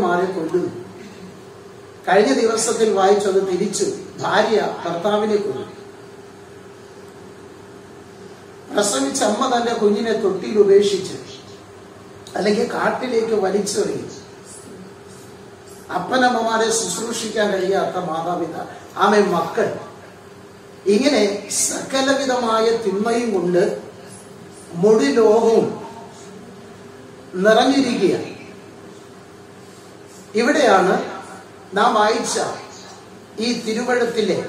ഭാര്യമാരെ കൊല്ലുന്നു. കഴിഞ്ഞ ദിവസത്തിൽ വായിച്ചത് തിരിച്ചു ഭാര്യ ഭർത്താവിനെ കൊല്ലുന്നു. പ്രസവിച്ച അമ്മ തന്റെ കുഞ്ഞിനെ തൊട്ടിയിൽ ഉപേക്ഷിച്ച് അല്ലെങ്കിൽ കാട്ടിലേക്ക് വലിച്ചെറിയും. അപ്പനമ്മമാരെ ശുശ്രൂഷിക്കാൻ കഴിയാത്ത മാതാപിതാ മക്കൾ, ഇങ്ങനെ സകലവിധമായ തിന്മയും കൊണ്ട് മുഴു ലോകവും നിറഞ്ഞിരിക്കുകയാണ്. ഇവിടെയാണ് നാം വായിച്ച ഈ തിരുവഴുത്തിലെ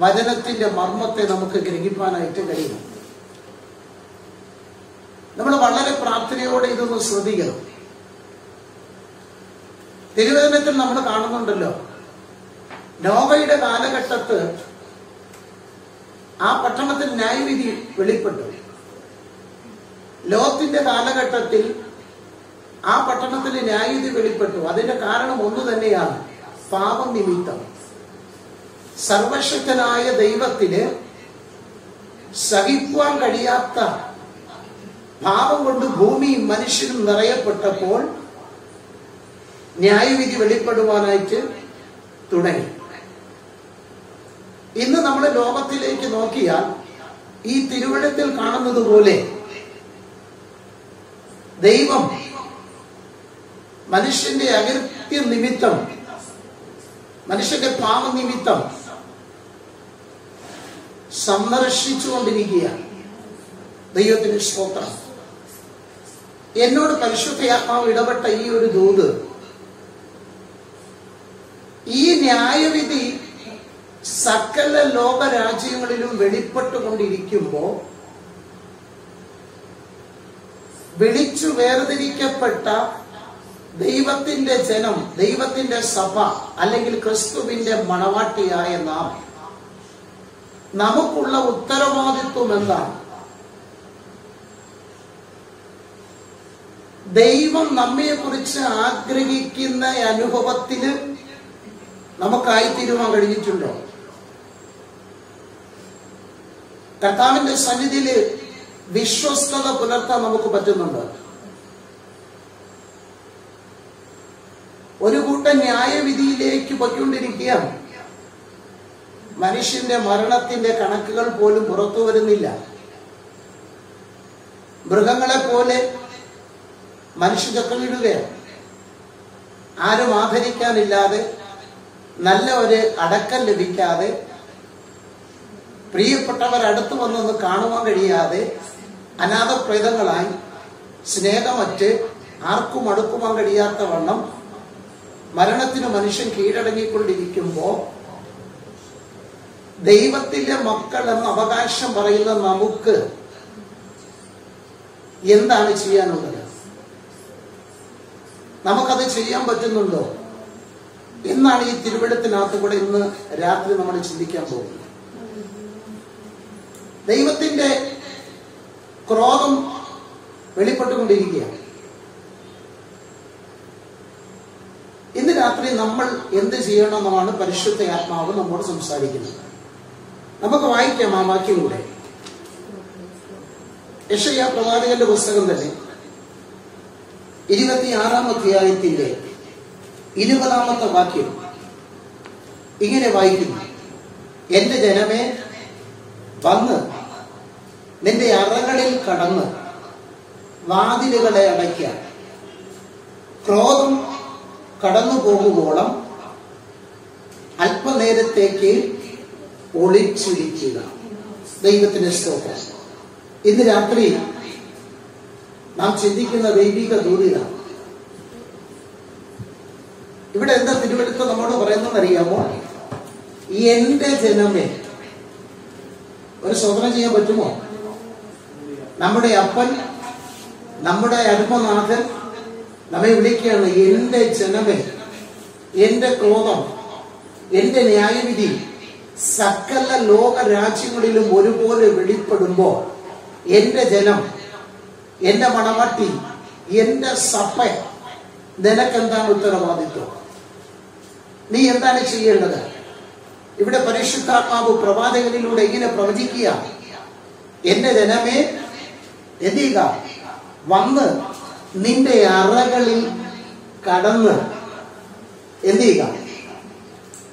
വചനത്തിന്റെ മർമ്മത്തെ നമുക്ക് ഗ്രഹിക്കാനായിട്ട് കഴിയും. നമ്മൾ വളരെ പ്രാർത്ഥനയോടെ ഇതൊന്ന് ശ്രദ്ധിക്കണം. തിരുവചനത്തിൽ നമ്മൾ കാണുന്നുണ്ടല്ലോ, നോവയുടെ കാലഘട്ടത്ത് ആ പട്ടണത്തിൽ ന്യായവിധി വെളിപ്പെട്ടു. ലോത്തിന്റെ കാലഘട്ടത്തിൽ ആ പട്ടണത്തിൽ ന്യായവിധി വെളിപ്പെട്ടു. അതിന്റെ കാരണം ഒന്നു തന്നെയാണ്, പാപം നിമിത്തം. സർവശക്തനായ ദൈവത്തിന് സഹിക്കുവാൻ കഴിയാത്ത പാപം കൊണ്ട് ഭൂമിയും മനുഷ്യനും നിറയപ്പെട്ടപ്പോൾ ന്യായവിധി വെളിപ്പെടുവാനായിട്ട് തുടങ്ങി. ഇന്ന് നമ്മൾ ലോകത്തിലേക്ക് നോക്കിയാൽ ഈ തിരുവഴുത്തിൽ കാണുന്നത് പോലെ ദൈവം മനുഷ്യന്റെ അകൃത്യ നിമിത്തം, മനുഷ്യന്റെ പാപനിമിത്തം സന്ദർശിച്ചുകൊണ്ടിരിക്കുകയാണ്. ദൈവത്തിന് സ്തോത്രം. എന്നോട് പരിശുദ്ധാത്മാവ് ഇടപെട്ട ഈ ഒരു ദൂത്, ഈ ന്യായവിധി സകല ലോകരാജ്യങ്ങളിലും വെളിപ്പെട്ടുകൊണ്ടിരിക്കുമ്പോൾ വിളിച്ചു വേർതിരിക്കപ്പെട്ട ദൈവത്തിന്റെ ജനം, ദൈവത്തിന്റെ സഭ അല്ലെങ്കിൽ ക്രിസ്തുവിന്റെ മണവാട്ടിയായ നാം, നമുക്കുള്ള ഉത്തരവാദിത്വം എന്താണ്? ദൈവം നമ്മെക്കുറിച്ച് ആഗ്രഹിക്കുന്ന അനുഭവത്തിന് നമുക്കായിത്തീരുവാൻ കഴിഞ്ഞിട്ടുണ്ടോ? കർത്താവിന്റെ സന്നിധിയിൽ വിശ്വസ്തത പുലർത്താൻ നമുക്ക് പറ്റുന്നുണ്ടോ? ഒരു കൂട്ടം ന്യായവിധിയിലേക്ക് പൊയ്ക്കൊണ്ടിരിക്കുകയാണ്. മനുഷ്യന്റെ മരണത്തിന്റെ കണക്കുകൾ പോലും പുറത്തു വരുന്നില്ല. മൃഗങ്ങളെ പോലെ മനുഷ്യ ചക്രമിടുകയാണ്. ആരും ആദരിക്കാനില്ലാതെ, നല്ല ഒരു അടക്കം ലഭിക്കാതെ, പ്രിയപ്പെട്ടവർ അടുത്തു വന്നൊന്ന് കാണുവാൻ കഴിയാതെ അനാഥപ്രേതങ്ങളായി സ്നേഹമറ്റ് ആർക്കും അടുക്കുവാൻ കഴിയാത്ത വണ്ണം മരണത്തിന് മനുഷ്യൻ കീഴടങ്ങിക്കൊണ്ടിരിക്കുമ്പോ ദൈവത്തിന്റെ മക്കൾ എന്ന അവകാശം പറയുന്ന നമുക്ക് എന്താണ് ചെയ്യാനുള്ളത്? നമുക്കത് ചെയ്യാൻ പറ്റുന്നുണ്ടോ എന്നാണ് ഈ തിരുവഴുത്തിനകത്ത് കൂടെ ഇന്ന് രാത്രി നമ്മൾ ചിന്തിക്കാൻ പോകുന്നത്. ദൈവത്തിന്റെ ക്രോധം വെളിപ്പെട്ടുകൊണ്ടിരിക്കുകയാണ്. ഇന്ന് രാത്രി നമ്മൾ എന്ത് ചെയ്യണമെന്നാണ് പരിശുദ്ധ ആത്മാവ് നമ്മോട് സംസാരിക്കുന്നത്. നമുക്ക് വായിക്കാം ആ വാക്യം കൂടെ. യെശയ്യാ പ്രവാചകന്റെ പുസ്തകം തന്നെ 26-ാം അധ്യായത്തിന്റെ 20-ാമത്തെ വാക്യം ഇങ്ങനെ വായിക്കുന്നു: എന്റെ ജനമേ, വന്ന് നിന്റെ അറകളിൽ കടന്ന് വാതിലുകളെ അടയ്ക്കാൻ, ക്രോധം കടന്നു പോകുവോളം അല്പനേരത്തേക്ക് ഒളിച്ചിരിക്കുക. ദൈവത്തിന്റെ സ്തോത്രം. ഇന്ന് രാത്രി നാം ചിന്തിക്കുന്ന ദൈവിക ദൂതിലാണ്. ഇവിടെ എന്താ തിരുവഴുത്ത് നമ്മോട് പറയുന്നതെന്നറിയാമോ? എന്റെ ജനമേ. ഒരു സ്വപ്നം ചെയ്യാൻ പറ്റുമോ? നമ്മുടെ അപ്പൻ, നമ്മുടെ അരുമനാഥൻ നമ്മെ വിളിക്കുകയാണ്, എന്റെ ജനമേ. എന്റെ ക്രോധം, എന്റെ ന്യായവിധി സകല ലോക രാജ്യങ്ങളിലും ഒരുപോലെ വെളിപ്പെടുമ്പോ എന്റെ ജനം, എന്റെ മണവാട്ടി, എന്റെ സഭ, നിനക്കെന്താണ് ഉത്തരവാദിത്വം? നീ എന്താണ് ചെയ്യേണ്ടത്? ഇവിടെ പരിശുദ്ധാത്മാവ് പ്രവാചകനിലൂടെ ഇങ്ങനെ പ്രവചിക്കുക: എന്റെ ജനമേ, എന്ത് ചെയ്യുക? വന്ന് നിന്റെ അറകളിൽ കടന്ന് എന്ത് ചെയ്യുക?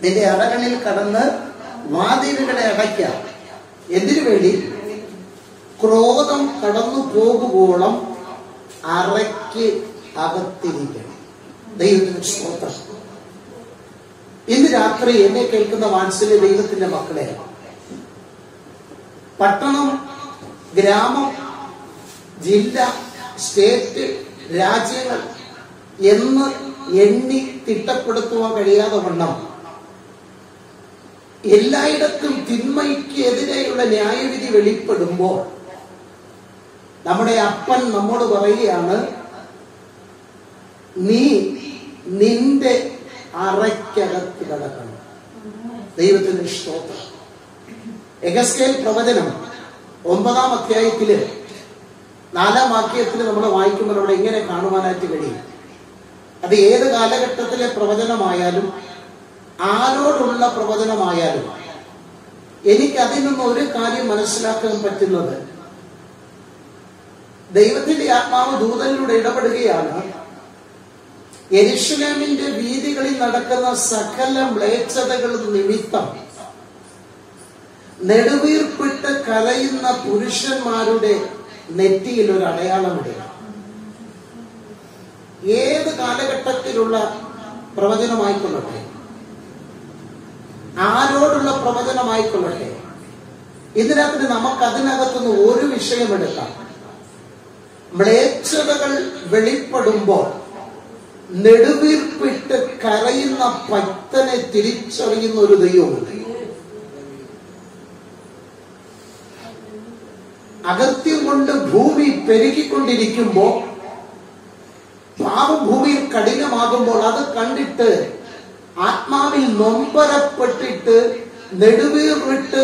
നിന്റെ അറകളിൽ കടന്ന് വാതിലുകളെ അടയ്ക്ക. എന്തിനു വേണ്ടി? ക്രോധം കടന്നു പോകുവോളം അറയ്ക്ക് അകത്തിരിക്കണം. ദൈവത്തിന് സ്തോത്രം. ഇന്ന് രാത്രി എന്നെ കേൾക്കുന്ന വാത്സല്യ ദൈവത്തിന്റെ മക്കളെ, പട്ടണം, ഗ്രാമം, ജില്ല, സ്റ്റേറ്റ്, രാജ്യങ്ങൾ എന്ന് എണ്ണി തിട്ടപ്പെടുത്തുവാൻ കഴിയാതെ വണ്ണം എല്ലായിടത്തും തിന്മയ്ക്ക് എതിരെയുള്ള ന്യായവിധി വെളിപ്പെടുമ്പോൾ നമ്മുടെ അപ്പൻ നമ്മോട് പറയുകയാണ്, നീ നിന്റെ അറയ്ക്കകത്ത് കിടക്കണം. ദൈവത്തിന് സ്തോത്രം. എഗസ്കേൽ പ്രവചനം 9-ാം അധ്യായത്തില് 4-ാം വാക്യത്തിൽ നമ്മൾ വായിക്കുമ്പോൾ അവിടെ എങ്ങനെ കാണുവാനായിട്ട് കഴിയും? അത് ഏത് കാലഘട്ടത്തിലെ പ്രവചനമായാലും ആരോടുള്ള പ്രവചനമായാലും എനിക്ക് അതിൽ നിന്ന് ഒരു കാര്യം മനസ്സിലാക്കാൻ പറ്റുന്നത്, ദൈവത്തിന്റെ ആത്മാവ് ദൂതനിലൂടെ ഇടപെടുകയാണ്. യെരൂശലേമിന്റെ വീഥികളിൽ നടക്കുന്ന സകല മ്ലേച്ഛതകൾ നിമിത്തം നെടുവീർപ്പിട്ട് കരയുന്ന പുരുഷന്മാരുടെ നെറ്റിയിൽ ഒരു അടയാളമിടുക. ഏത് കാലഘട്ടത്തിലുള്ള പ്രവചനമായിക്കൊള്ളട്ടെ, ആരോടുള്ള പ്രവചനമായിക്കൊള്ളട്ടെ, ഇതിനകത്ത് നമുക്ക് അതിനകത്തുനിന്ന് ഒരു വിഷയമെടുക്കാം. മ്ലേച്ഛതകൾ വെളിപ്പെടുമ്പോൾ നെടുവീർപ്പിട്ട് കരയുന്ന ഭക്തനെ തിരിച്ചറിയുന്ന ഒരു ദൈവമുണ്ട്. അകത്യം കൊണ്ട് ഭൂമി പെരുകിക്കൊണ്ടിരിക്കുമ്പോ, പാവം ഭൂമിയിൽ കഠിനമാകുമ്പോൾ അത് കണ്ടിട്ട് ആത്മാവിൽ നൊമ്പരപ്പെട്ടിട്ട് നെടുവീർവിട്ട്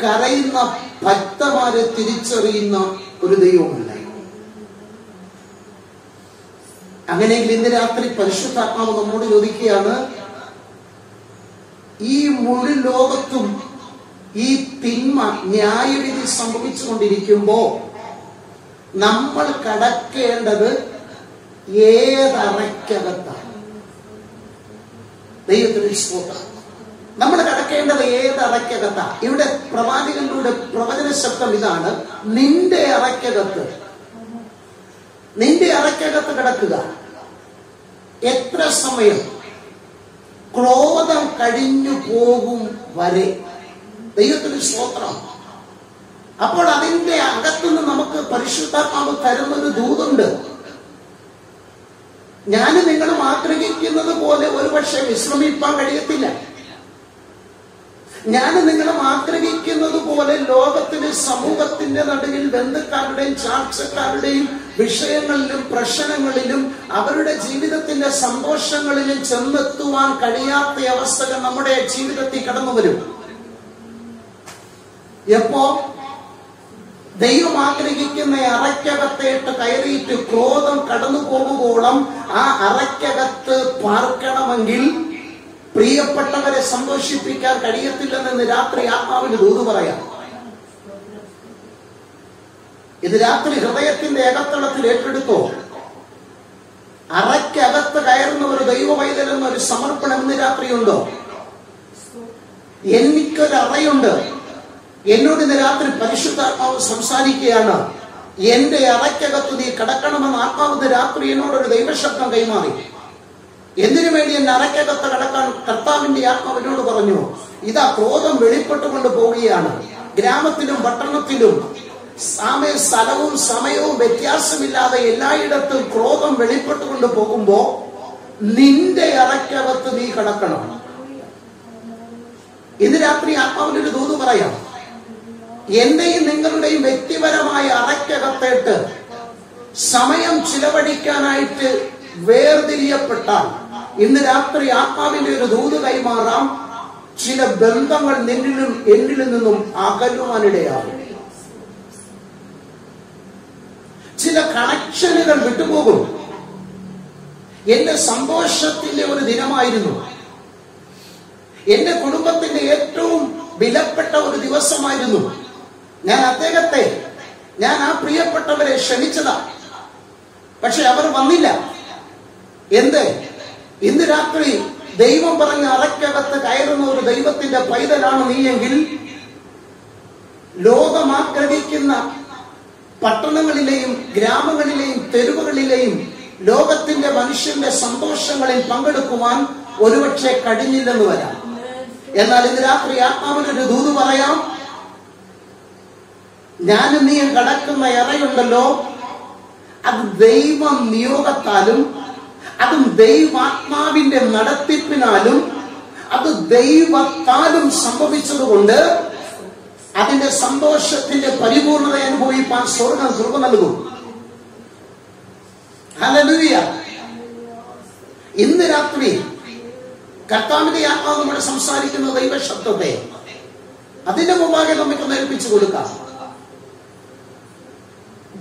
കരയുന്ന ഭക്തമാരെ തിരിച്ചറിയുന്ന ഒരു ദൈവമുണ്ട്. അങ്ങനെയെങ്കിൽ ഇന്ന് രാത്രി പരിശുദ്ധാത്മാവ് നമ്മോട് ചോദിക്കുകയാണ്, ഈ മുഴു ലോകത്തും ഈ തിന്മ ന്യായവിധി സംഭവിച്ചുകൊണ്ടിരിക്കുമ്പോ നമ്മൾ കടക്കേണ്ടത് ഏതറയ്ക്കകത്താണ്? ദൈവത്തിന് സ്തോത്രം. നമ്മൾ കടക്കേണ്ടത് ഏതറയ്ക്കകത്താ? ഇവിടെ പ്രവാചകനിലൂടെ പ്രവചന ശബ്ദം ഇതാണ്, നിന്റെ അറയ്ക്കകത്ത്, നിന്റെ അറയ്ക്കകത്ത് കിടക്കുക. എത്ര സമയം? ക്രോധം കഴിഞ്ഞു പോകും വരെ. ദൈവത്തിന് സ്തോത്രം. അപ്പോൾ അതിന്റെ അകത്തുനിന്ന് നമുക്ക് പരിശുദ്ധാത്മാവ് തരുന്നൊരു ദൂതുണ്ട്. ഞാൻ നിങ്ങളും ആഗ്രഹിക്കുന്നത് പോലെ ഒരുപക്ഷെ വിശ്രമിപ്പാൻ കഴിയത്തില്ല. ഞാൻ നിങ്ങളും ആഗ്രഹിക്കുന്നത് പോലെ ലോകത്തിലെ സമൂഹത്തിന്റെ നടുവിൽ ബന്ധുക്കാരുടെയും ചാർച്ചക്കാരുടെയും വിഷയങ്ങളിലും പ്രശ്നങ്ങളിലും അവരുടെ ജീവിതത്തിന്റെ സന്തോഷങ്ങളിലും ചെന്നെത്തുവാൻ കഴിയാത്ത അവസ്ഥകൾ നമ്മുടെ ജീവിതത്തിൽ കടന്നു വരും. എപ്പോ? ദൈവം ആഗ്രഹിക്കുന്ന അറയ്ക്കകത്തേട്ട് കയറിയിട്ട് ക്രോധം കടന്നു പോകുമ്പോളം ആ അറയ്ക്കകത്ത് പാർക്കണമെങ്കിൽ പ്രിയപ്പെട്ടവരെ സന്തോഷിപ്പിക്കാൻ കഴിയത്തില്ലെന്ന് രാത്രി ആത്മാവിന് ദൂത് പറയാം. ഇത് രാത്രി ഹൃദയത്തിന്റെ അകത്തളത്തിൽ ഏറ്റെടുത്തോ. അറയ്ക്കകത്ത് കയറുന്ന ഒരു ദൈവ പൈതലെന്ന ഒരു സമർപ്പണം ഇന്ന് രാത്രിയുണ്ടോ? എനിക്കൊരു അറയുണ്ട്. എന്നോട് ഇന്ന് രാത്രി പരിശുദ്ധാത്മാവ് സംസാരിക്കുകയാണ്, എന്റെ അറയ്ക്കകത്ത് നീ കിടക്കണമെന്ന് ആത്മാവ് രാത്രി എന്നോടൊരു ദൈവശബ്ദം കൈമാറി. എന്തിനു വേണ്ടി എന്നെ അറയ്ക്കകത്ത് കിടക്കാൻ കർത്താവിന്റെ ആത്മാവിനോട് പറഞ്ഞു? ഇതാ ക്രോധം വെളിപ്പെട്ടുകൊണ്ട് പോവുകയാണ്. ഗ്രാമത്തിലും പട്ടണത്തിലും സ്ഥലവും സമയവും വ്യത്യാസമില്ലാതെ എല്ലായിടത്തും ക്രോധം വെളിപ്പെട്ടുകൊണ്ട് പോകുമ്പോ നിന്റെ അറയ്ക്കകത്ത് നീ കിടക്കണം. ഇന്ന് രാത്രി ആത്മാവിനൊരു ദൂത് പറയാം. എന്റെയും നിങ്ങളുടെയും വ്യക്തിപരമായ അറയ്ക്കകത്തേട്ട് സമയം ചിലവഴിക്കാനായിട്ട് വേർതിരിയപ്പെട്ടാൽ ഇന്ന് രാത്രി ആത്മാവിന്റെ ഒരു ദൂത് കൈമാറാം. ചില ബന്ധങ്ങൾ നിന്നിലും എന്നിലും നിന്നും അകലുവാനിടയാകും. ചില കണക്ഷനുകൾ വിട്ടുപോകും. എന്റെ സന്തോഷത്തിന്റെ ഒരു ദിനമായിരുന്നു, എന്റെ കുടുംബത്തിന്റെ ഏറ്റവും വിലപ്പെട്ട ഒരു ദിവസമായിരുന്നു. ഞാൻ അദ്ദേഹത്തെ, ഞാൻ ആ പ്രിയപ്പെട്ടവരെ ക്ഷണിച്ചതാ. പക്ഷെ അവർ വന്നില്ല. എന്ത്? ഇന്ന് രാത്രി ദൈവം പറഞ്ഞ അറയ്ക്കകത്ത് കയറുന്ന ഒരു ദൈവത്തിന്റെ പൈതലാണ് നീയെങ്കിൽ ലോകം ആഗ്രഹിക്കുന്ന പട്ടണങ്ങളിലെയും ഗ്രാമങ്ങളിലെയും തെരുവുകളിലെയും ലോകത്തിന്റെ മനുഷ്യന്റെ സന്തോഷങ്ങളിൽ പങ്കെടുക്കുവാൻ ഒരുപക്ഷെ കഴിഞ്ഞില്ലെന്ന് വരാം. എന്നാൽ ഇന്ന് രാത്രി ആത്മാവിനൊരു ദൂത് പറയാം. ഞാനും നീയും കടക്കുന്ന ഇറയുണ്ടല്ലോ, അത് ദൈവ നിയോഗത്താലും അതും ദൈവാത്മാവിന്റെ നടത്തിപ്പിനാലും അത് ദൈവത്താലും സംഭവിച്ചതുകൊണ്ട് അതിന്റെ സന്തോഷത്തിന്റെ പരിപൂർണത അനുഭവിപ്പാൻ സ്വർഗ്ഗം കൃപ നൽകും. ഹല്ലേലൂയ. ഇന്ന് രാത്രി കർത്താവിന്റെ ആത്മാവ് നമ്മുടെ സംസാരിക്കുന്ന ദൈവശബ്ദത്തെ അതിന്റെ മുമ്പാകെ നമുക്ക് നേൽപ്പിച്ചു കൊടുക്കാം.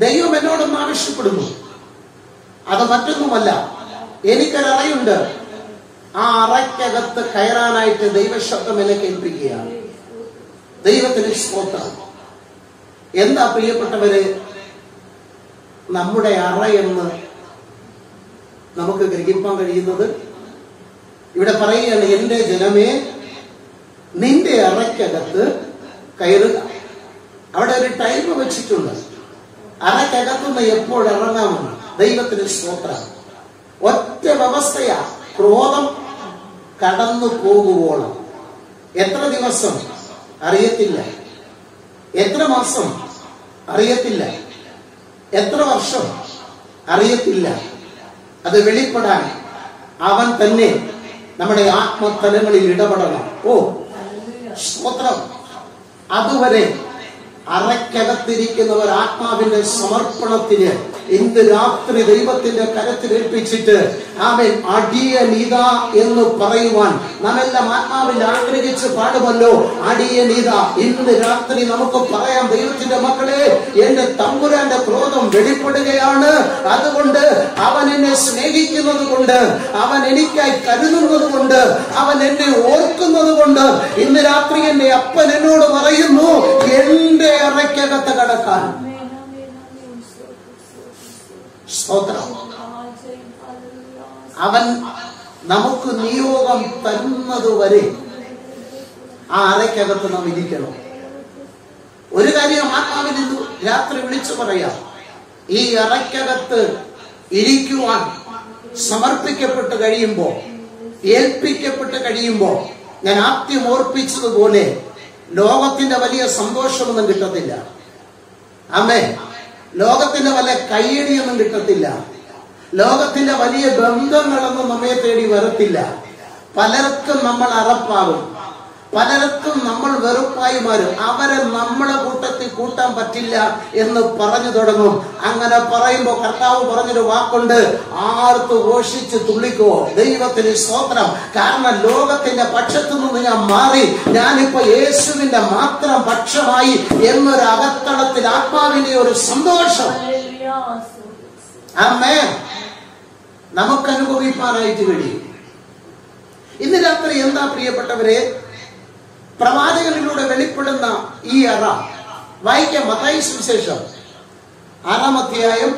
ദൈവം എന്നോടൊന്ന് ആവശ്യപ്പെടുന്നു. അത് മറ്റൊന്നുമല്ല, എനിക്കൊരറയുണ്ട്. ആ അറയ്ക്കകത്ത് കയറാനായിട്ട് ദൈവശബ്ദം എന്നെ കേൾപ്പിക്കുകയാണ്. ദൈവത്തിന് സ്തോത്രം. എന്താ പ്രിയപ്പെട്ടവര് നമ്മുടെ അറയെന്ന് നമുക്ക് ഗ്രഹിക്കാൻ കഴിയുന്നത്? ഇവിടെ പറയുകയാണ്, എന്റെ ജനമേ നിന്റെ അറയ്ക്കകത്ത് കയറുക. അവിടെ ഒരു ടൈം വെച്ചിട്ടുണ്ട്. അറയ്ക്കകത്തുനിന്ന് എപ്പോൾ ഇറങ്ങാമെന്ന്. ദൈവത്തിന് സ്തോത്രം. ഒറ്റ വ്യവസ്ഥയാ, ക്രോധം കടന്നു പോകുവോളം. എത്ര ദിവസം അറിയത്തില്ല, എത്ര മാസം അറിയത്തില്ല, എത്ര വർഷം അറിയത്തില്ല. അത് വെളിപ്പെടാൻ അവൻ തന്നെ നമ്മുടെ ആത്മതലങ്ങളിൽ ഇടപെടണം. ഓ സ്തോത്രം. അതുവരെ അറയ്ക്കകത്തിരിക്കുന്നവർ ആത്മാവിന്റെ സമർപ്പണത്തിന് ഇന്ന് രാത്രി ദൈവത്തിന്റെ കരത്തിലേൽപ്പിച്ചിട്ട് ആമേൻ അടിയനീതാ എന്ന് പറയുവാൻ നാമെല്ലാം ആത്മാവിൽ ആഗ്രഹിച്ച് പാടുമല്ലോ. അടിയനീതാ. ഇന്ന് രാത്രി നമുക്ക് പറയാം, ദൈവത്തിന്റെ മക്കളെ, എന്റെ തമ്പുരാന്റെ ക്രോധം വെളിപ്പെടുകയാണ്. അതുകൊണ്ട് അവൻ എന്നെ സ്നേഹിക്കുന്നത് കൊണ്ട്, അവൻ എനിക്കായി കരുതുന്നത് കൊണ്ട്, അവൻ എന്നെ ഓർക്കുന്നത് കൊണ്ട് ഇന്ന് രാത്രി എന്റെ അപ്പൻ എന്നോട് പറയുന്നു, എന്റെ അറയ്ക്കകത്ത് കടക്കാൻ. സ്തോത്രം. അവൻ നമുക്ക് നിയോഗം തരുന്നതുവരെ ആ അറയ്ക്കകത്ത് നാം ഇരിക്കണം. ഒരു കാര്യം ആത്മാവിൽ ഇന്ന് രാത്രി വിളിച്ചു പറയാം, ഈ അറയ്ക്കകത്ത് ഇരിക്കുവാൻ സമർപ്പിക്കപ്പെട്ട് കഴിയുമ്പോ, ഏൽപ്പിക്കപ്പെട്ട് കഴിയുമ്പോ, ഞാൻ ആദ്യം ഓർപ്പിച്ചതുപോലെ ലോകത്തിന്റെ വലിയ സന്തോഷമൊന്നും കിട്ടത്തില്ല. ആമേൻ. ലോകത്തിന്റെ വലിയ കയ്യടിയൊന്നും കിട്ടത്തില്ല. ലോകത്തിന്റെ വലിയ ബന്ധങ്ങളൊന്നും നമ്മെ തേടി വരത്തില്ല. പലർക്കും നമ്മൾ അറപ്പാകും, പലർക്കും നമ്മൾ വെറുപ്പായി മാറും. അവരെ നമ്മളെ കൂട്ടത്തിൽ കൂട്ടാൻ പറ്റില്ല എന്ന് പറഞ്ഞു തുടങ്ങും. അങ്ങനെ പറയുമ്പോ കർത്താവ് പറഞ്ഞൊരു വാക്കുണ്ട്, ആർത്ത് ഘോഷിച്ച് തുള്ളിക്കോ. ദൈവത്തിന് സ്തോത്രം. കാരണം ലോകത്തിന്റെ പക്ഷത്തു നിന്ന് ഞാൻ മാറി, ഞാനിപ്പോ യേശുവിന്റെ മാത്രം പക്ഷമായി എന്നൊരു അകത്തളത്തിൽ ആത്മാവിന്റെ ഒരു സന്തോഷം ആമേൻ നമുക്ക് അനുഭവിക്കാനായിട്ട് കഴിയും. ഇന്ന് രാത്രി എന്താ പ്രിയപ്പെട്ടവരെ, പ്രവാചകനിലൂടെ വെളിപ്പെടുന്ന ഈ അറ വായിക്കാം. മത്തായി സുവിശേഷം 6-ാം അധ്യായം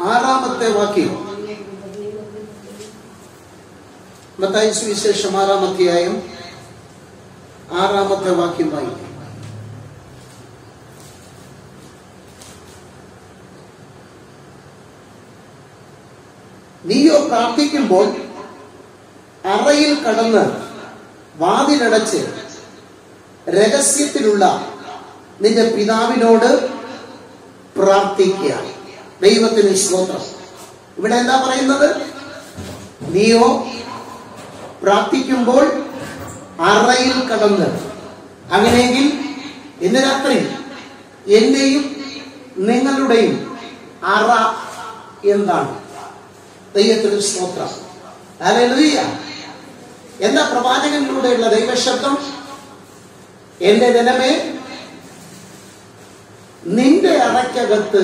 6-ാമത്തെ വാക്യം. മത്തായി സുവിശേഷം 6-ാം അധ്യായം 6-ാമത്തെ വാക്യം വായിക്കാം. നീയോ പ്രാർത്ഥിക്കുമ്പോൾ അറയിൽ കടന്ന് വാതിലടച്ച് രഹസ്യത്തിലുള്ള നിന്റെ പിതാവിനോട് പ്രാർത്ഥിക്കുക. ദൈവത്തിന് സ്തോത്രം. ഇവിടെ എന്താ പറയുന്നത്? നീയോ പ്രാർത്ഥിക്കുമ്പോൾ അറയിൽ കടന്ന്. അങ്ങനെയെങ്കിൽ ഇന്ന് രാത്രി എന്റെയും നിങ്ങളുടെയും അറ എന്താണ്? ദൈവത്തിന് സ്തോത്രം. ഹല്ലേലൂയ. എന്താ പ്രവാചകനിലൂടെയുള്ള ദൈവശബ്ദം? എന്റെ ജനമേ നിന്റെ അറയ്ക്കകത്ത്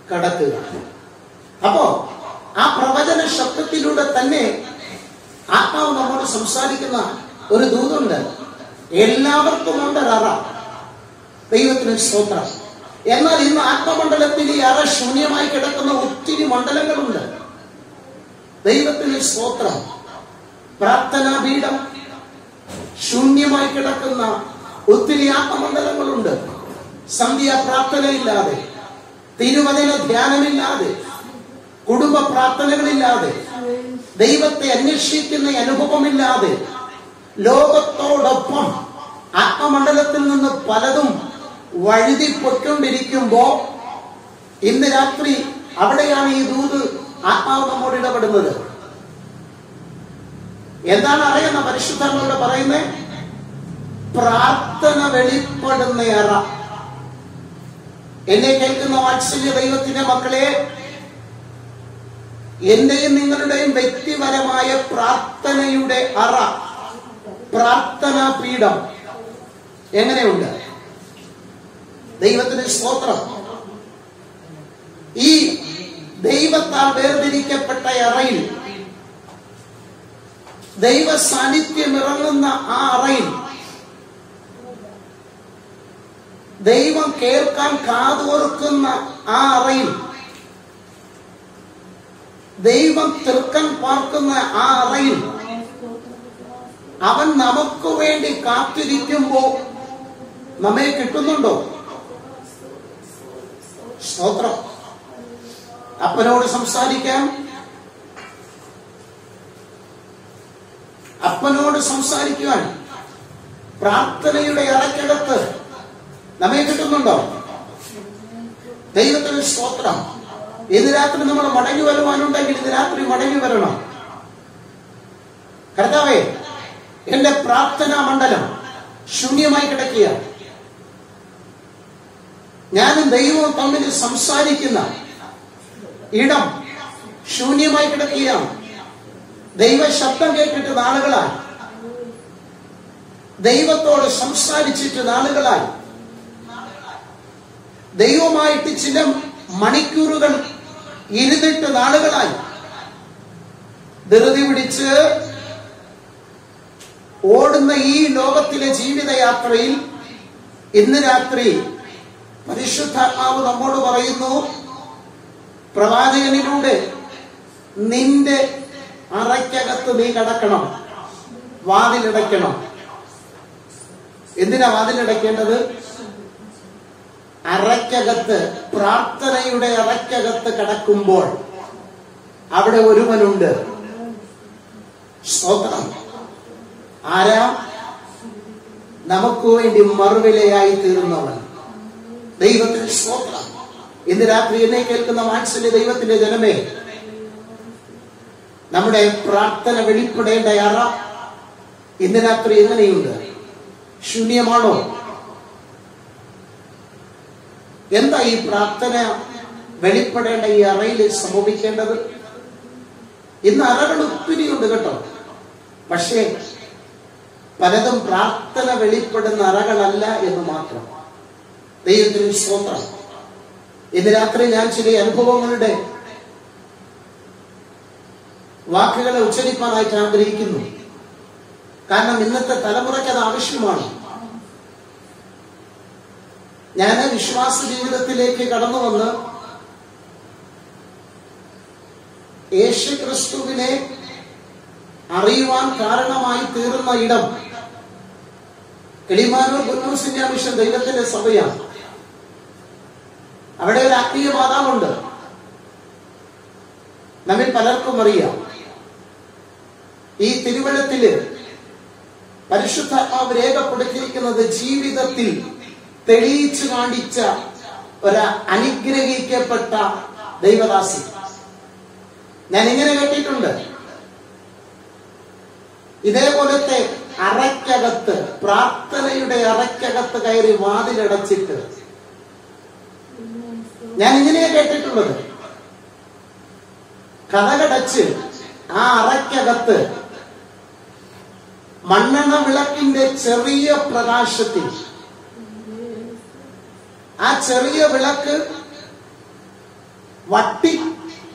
കടക്കുക. അപ്പോ ആ പ്രവചന ശബ്ദത്തിലൂടെ തന്നെ ആത്മാവ് നമ്മോട് സംസാരിക്കുന്ന ഒരു ദൂതുണ്ട്. എല്ലാവർക്കും ഉണ്ട് അറ. ദൈവത്തിന് സ്തോത്രം. എന്നാൽ ഇന്ന് ആത്മമണ്ഡലത്തിൽ ഈ അറ ശൂന്യമായി കിടക്കുന്ന ഒത്തിരി മണ്ഡലങ്ങളുണ്ട്. ദൈവത്തിന് സ്തോത്രം. പ്രാർത്ഥനാപീഠം ശൂന്യമായി കിടക്കുന്ന ഒത്തിരി ആത്മമണ്ഡലങ്ങളുണ്ട്. സന്ധ്യ പ്രാർത്ഥനയില്ലാതെ, തിരുവചന ധ്യാനമില്ലാതെ, കുടുംബ പ്രാർത്ഥനകളില്ലാതെ, ദൈവത്തെ അന്വേഷിക്കുന്ന അനുഭവമില്ലാതെ, ലോകത്തോടൊപ്പം ആത്മമണ്ഡലത്തിൽ നിന്ന് പലതും വഴുതി പൊയ്ക്കൊണ്ടിരിക്കുമ്പോ ഇന്ന് രാത്രി അവിടെയാണ് ഈ ദൂത് ആത്മാവ് നമ്മോട് ഇടപെടുന്നത്. എന്താണ് അറിയുന്ന പരിശുദ്ധങ്ങളോട് പറയുന്നത്? പ്രാർത്ഥന വെളിപ്പെടുന്ന അറ. എന്നെ കേൾക്കുന്ന വാത്സല്യ ദൈവത്തിന്റെ മക്കളെ, എന്റെയും നിങ്ങളുടെയും വ്യക്തിപരമായ പ്രാർത്ഥനയുടെ അറ, പ്രാർത്ഥനാ പീഠം എങ്ങനെയുണ്ട്? ദൈവത്തിന് സ്തോത്രം. ഈ ദൈവത്താൽ വേർതിരിക്കപ്പെട്ട അറയിൽ, ദൈവ സാന്നിധ്യം ഇറങ്ങുന്ന ആ അറയിൽ, ദൈവം കേൾക്കാൻ കാതോർക്കുന്ന ആ അറയിൽ, ദൈവം തൃക്കൻ പാർക്കുന്ന ആ അറയിൽ, അവൻ നമുക്ക് വേണ്ടി കാത്തിരിക്കുമ്പോ നമ്മെ കിട്ടുന്നുണ്ടോ? സ്തോത്രം. അപ്പനോട് സംസാരിക്കാം, അപ്പനോട് സംസാരിക്കുവാൻ പ്രാർത്ഥനയുടെ അറയ്ക്കകത്ത് നമ്മെ കിട്ടുന്നുണ്ടോ? ദൈവത്തിന് സ്തോത്രം. ഇന്ന് രാത്രി നമ്മൾ മടങ്ങി വരുവാനുണ്ടെങ്കിൽ ഇന്ന് രാത്രി മടങ്ങി വരണം. കർത്താവേ, എന്റെ പ്രാർത്ഥനാ മണ്ഡലം ശൂന്യമായി കിടക്കുക. ഞാനും ദൈവവും തമ്മിൽ സംസാരിക്കുന്ന ഇടം ശൂന്യമായി കിടക്കുകയാണ്. ദൈവ ശബ്ദം കേട്ടിട്ട് നാളുകളായി, ദൈവത്തോട് സംസാരിച്ചിട്ട് നാളുകളായി, ദൈവമായിട്ട് ചില മണിക്കൂറുകൾ ഇരുന്നിട്ട് നാളുകളായി, ധൃതി പിടിച്ച് ഓടുന്ന ഈ ലോകത്തിലെ ജീവിതയാത്രയിൽ ഇന്ന് രാത്രി പരിശുദ്ധാത്മാവ് നമ്മോട് പറയുന്നു, പ്രവാചകനിലൂടെ നിന്റെ അറയ്ക്കകത്ത് നീ കടക്കണം, വാതിലടയ്ക്കണം. എന്തിനാ വാതിലടയ്ക്കേണ്ടത്? അറയ്ക്കകത്ത്, പ്രാർത്ഥനയുടെ അറയ്ക്കകത്ത് കടക്കുമ്പോൾ അവിടെ ഒരുവനുണ്ട്. സ്തോത്രം. ആരാ? നമുക്ക് വേണ്ടി മറുവിലയായി തീർന്നവൻ. ദൈവത്തിന് സ്തോത്രം. ഇന്ന് രാത്രി എന്നെ കേൾക്കുന്ന വാത്സല്യ ദൈവത്തിന്റെ ജനമേ, നമ്മുടെ പ്രാർത്ഥന വെളിപ്പെടേണ്ട അറ ഇന്ന് രാത്രി എങ്ങനെയുണ്ട്? ശൂന്യമാണോ? എന്താ ഈ പ്രാർത്ഥന വെളിപ്പെടേണ്ട ഈ അറയിൽ സംഭവിക്കേണ്ടത്? ഇന്ന് അറകൾ ഒത്തിരിയുണ്ട് കേട്ടോ. പക്ഷേ പലതും പ്രാർത്ഥന വെളിപ്പെടുന്ന അറകളല്ല എന്ന് മാത്രം. ദൈവത്തിന് സ്തോത്രം. ഇന്ന് രാത്രി ഞാൻ ചില അനുഭവങ്ങളുടെ വാക്കുകളെ ഉച്ചരിക്കാനായിട്ട് ആഗ്രഹിക്കുന്നു. കാരണം ഇന്നത്തെ തലമുറയ്ക്ക് അത് ആവശ്യമാണ്. ഞാൻ വിശ്വാസ ജീവിതത്തിലേക്ക് കടന്നു വന്ന് യേശുക്രിസ്തുവിനെ അറിയുവാൻ കാരണമായി തീർന്ന ഇടം കിളിമാനൂർ പുന്നൂസിന്റെ മിഷൻ ദൈവത്തിന്റെ സഭയാണ്. അവിടെ ഒരു ആത്മീയ മാതാവുണ്ട്, നമ്മിൽ പലർക്കും അറിയാം. ഈ തിരുവഴുത്തില് പരിശുദ്ധാത്മാവ് രേഖപ്പെടുത്തിയിരിക്കുന്നത് ജീവിതത്തിൽ തെളിയിച്ചു കാണിച്ച ഒരു അനുഗ്രഹിക്കപ്പെട്ട ദൈവദാസി. ഞാൻ ഇങ്ങനെ കേട്ടിട്ടുണ്ട്, ഇതേപോലത്തെ അറയ്ക്കകത്ത്, പ്രാർത്ഥനയുടെ അറയ്ക്കകത്ത് കയറി വാതിലടച്ചിട്ട്, ഞാൻ ഇങ്ങനെയാ കേട്ടിട്ടുള്ളത്, കതകടച്ച് ആ അറയ്ക്കകത്ത് മണ്ണെണ്ണ വിളക്കിന്റെ ചെറിയ പ്രകാശത്തിൽ, ആ ചെറിയ വിളക്ക് വട്ടി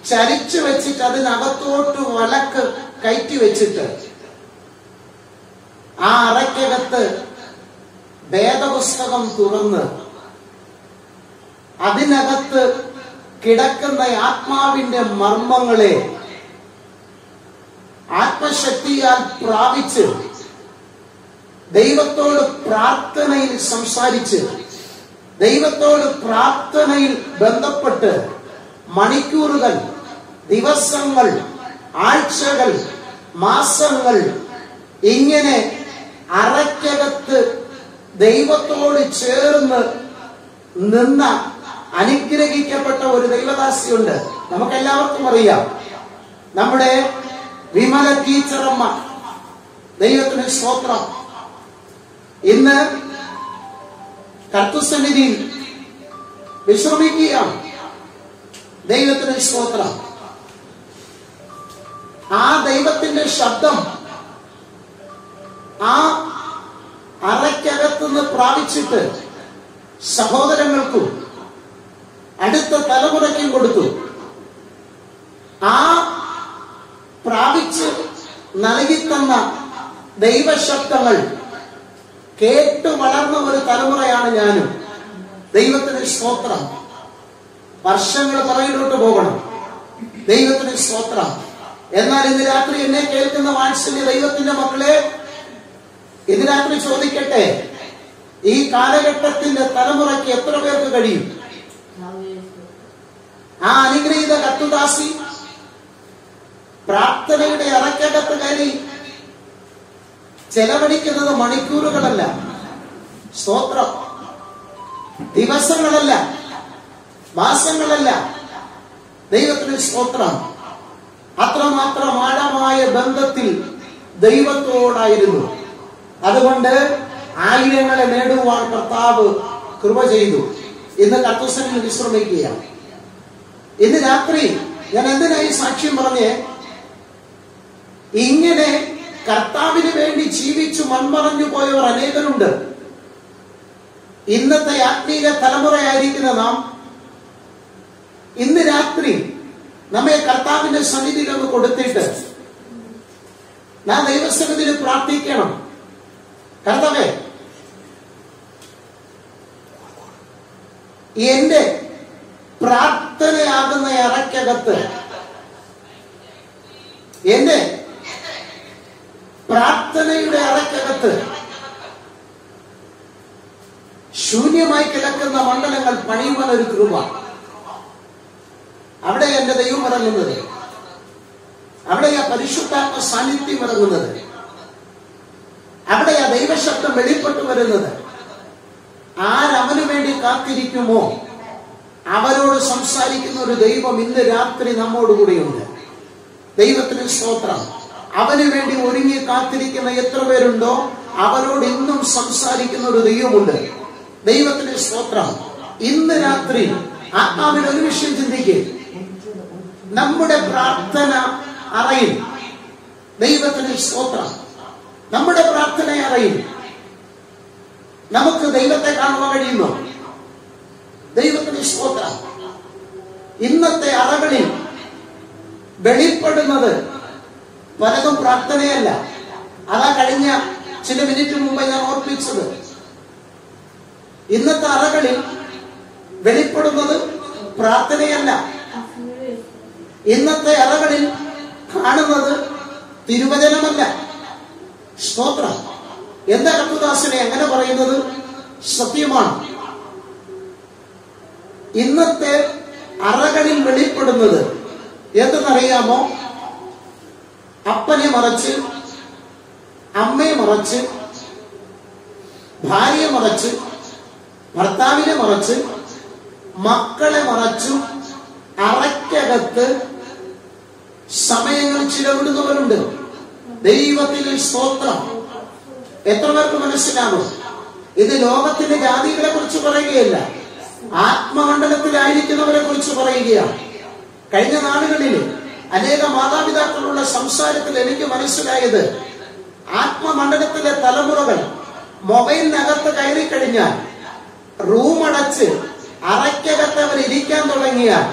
ചരിച്ചു വെച്ചിട്ട് അതിനകത്തോട്ട് വിളക്ക് കയറ്റി വെച്ചിട്ട് ആ അറയ്ക്കകത്ത് വേദപുസ്തകം തുറന്ന് അതിനകത്ത് കിടക്കുന്ന ആത്മാവിന്റെ മർമ്മങ്ങളെ ആത്മശക്തിയാൽ പ്രാപിച്ച് ദൈവത്തോട് പ്രാർത്ഥനയിൽ സംസാരിച്ച് ദൈവത്തോട് പ്രാർത്ഥനയിൽ ബന്ധപ്പെട്ട് മണിക്കൂറുകൾ, ദിവസങ്ങൾ, ആഴ്ചകൾ, മാസങ്ങൾ ഇങ്ങനെ അറയ്ക്കകത്ത് ദൈവത്തോട് ചേർന്ന് നിന്ന അനുഗ്രഹിക്കപ്പെട്ട ഒരു ദൈവദാസിയുണ്ട്. നമുക്കെല്ലാവർക്കും അറിയാം, നമ്മുടെ വിമല ടീച്ചറമ്മ. ദൈവത്തിന് സ്തോത്രം. ഇന്ന് കർത്തൃസന്നിധിയിൽ വിശ്രമിക്കുകയാണ്. ദൈവത്തിന് സ്തോത്രം. ആ ദൈവത്തിന്റെ ശബ്ദം ആ അറയ്ക്കകത്തുനിന്ന് പ്രാപിച്ചിട്ട് സഹോദരങ്ങൾക്കും അടുത്ത തലമുറയ്ക്കും കൊടുത്തു. ആ പ്രാപിച്ച് നൽകിത്തന്ന ദൈവശബ്ദങ്ങൾ കേട്ടു വളർന്ന ഒരു തലമുറയാണ് ഞാനും. ദൈവത്തിന് സ്തോത്രം. വർഷങ്ങൾ പുറകിലോട്ട് പോകണം. ദൈവത്തിന് സ്തോത്രം. എന്നാൽ ഇന്ന് രാത്രി എന്നെ കേൾക്കുന്ന വാത്സല്യ ദൈവത്തിന്റെ മക്കളെ, ഇന്ന് രാത്രി ചോദിക്കട്ടെ, ഈ കാലഘട്ടത്തിന്റെ തലമുറയ്ക്ക് എത്ര പേർക്ക് കഴിയും ആ അനുഗ്രഹീത കത്തുദാസി പ്രാർത്ഥനയുടെ അറയ്ക്കകത്ത് കയറി ചെലവഴിക്കുന്നത് മണിക്കൂറുകളല്ല, സ്തോത്രം, ദിവസങ്ങളല്ല, മാസങ്ങളല്ല. ദൈവത്തിന് സ്തോത്രം. അത്രമാത്രം ആഴമായ ബന്ധത്തിൽ ദൈവത്തോടായിരുന്നു. അതുകൊണ്ട് ആയിരങ്ങളെ നേടുവാൻ കർത്താവ് കൃപ ചെയ്തു. ഇന്ന് കർത്തൃസന്നിധിയിൽ വിശ്രമിക്കുകയാണ്. ഇന്ന് രാത്രി ഞാൻ എന്തിനായി സാക്ഷ്യം പറഞ്ഞേ? ഇങ്ങനെ കർത്താവിന് വേണ്ടി ജീവിച്ചു മൺമറഞ്ഞു പോയവർ അനേകരുണ്ട്. ഇന്നത്തെ ആത്മീയ തലമുറയായിരിക്കുന്ന നാം ഇന്ന് രാത്രി നമ്മെ കർത്താവിന്റെ സന്നിധിയിൽ ഒന്ന് കൊടുത്തിട്ട് നാം ദൈവസന്നിധിയിൽ പ്രാർത്ഥിക്കണം. കർത്താവേ, എന്റെ പ്രാർത്ഥനയാകുന്ന അറയ്ക്കകത്ത്, എന്റെ പ്രാർത്ഥനയുടെ അറയ്ക്കകത്ത് ശൂന്യമായി കിടക്കുന്ന മണ്ഡലങ്ങൾ പണിയുവാൻ ഒരു കൃപ. അവിടെ എന്റെ ദൈവം ഇറങ്ങുന്നത്, അവിടെയാ പരിശുദ്ധാത്മ സാന്നിധ്യം ഇറങ്ങുന്നത്, അവിടെയാ ദൈവശബ്ദം വെളിപ്പെട്ടു വരുന്നത്. ആരവന് വേണ്ടി കാത്തിരിക്കുമോ അവരോട് സംസാരിക്കുന്ന ഒരു ദൈവം ഇന്ന് രാത്രി നമ്മോടുകൂടിയുണ്ട്. ദൈവത്തിന് സ്തോത്രം. അവന് വേണ്ടി ഒരുങ്ങി കാത്തിരിക്കുന്ന എത്ര പേരുണ്ടോ അവരോട് ഇന്നും സംസാരിക്കുന്ന ഒരു ദൈവമുണ്ട്. ദൈവത്തിന് സ്തോത്രം. ഇന്ന് രാത്രി ആത്മാവിൽ ഒരു വിഷയം ചിന്തിക്കുക. നമ്മുടെ പ്രാർത്ഥന അറയിൽ, ദൈവത്തിന് സ്തോത്രം, നമ്മുടെ പ്രാർത്ഥന അറയിൽ നമുക്ക് ദൈവത്തെ കാണുവാൻ കഴിയുന്നു. ദൈവത്തിന് സ്തോത്രം. ഇന്നത്തെ അറകളിൽ വെളിപ്പെടുന്നത് പലതും പ്രാർത്ഥനയല്ല. അതാ കഴിഞ്ഞ ചില മിനിറ്റ് മുമ്പ് ഞാൻ ഓർപ്പിച്ചത്. ഇന്നത്തെ അറകളിൽ വെളിപ്പെടുന്നത് പ്രാർത്ഥനയല്ല. ഇന്നത്തെ അറകളിൽ കാണുന്നത് തിരുവചനമല്ല. സ്തോത്രം. എന്താ കർത്തൃദാസനെ അങ്ങനെ പറയുന്നത്? സത്യമാണ്. ഇന്നത്തെ അറകളിൽ വെളിപ്പെടുന്നത് എന്തെന്നറിയാമോ? അപ്പനെ മറച്ച്, അമ്മയെ മറച്ച്, ഭാര്യയെ മറച്ച്, ഭർത്താവിനെ മറച്ച്, മക്കളെ മറച്ചു അറയ്ക്കകത്ത് സമയങ്ങൾ ചിലവിടുന്നവരുണ്ട്. ദൈവത്തിന് സ്തോത്രം. എത്ര പേർക്ക് മനസ്സിലാകും? ഇത് ലോകത്തിന്റെ ജാതികളെ കുറിച്ച് പറയുകയല്ല, ആത്മമണ്ഡലത്തിലായിരിക്കുന്നവരെ കുറിച്ച് പറയുകയാണ്. കഴിഞ്ഞ നാളുകളിൽ അനേക മാതാപിതാക്കളുള്ള സംസാരത്തിൽ എനിക്ക് മനസ്സിലായത്, ആത്മമണ്ഡലത്തിലെ തലമുറകൾ മൊബൈലിനകത്ത് കയറി കഴിഞ്ഞാൽ, റൂം അടച്ച് അറയ്ക്കകത്ത് അവർ ഇരിക്കാൻ തുടങ്ങിയാൽ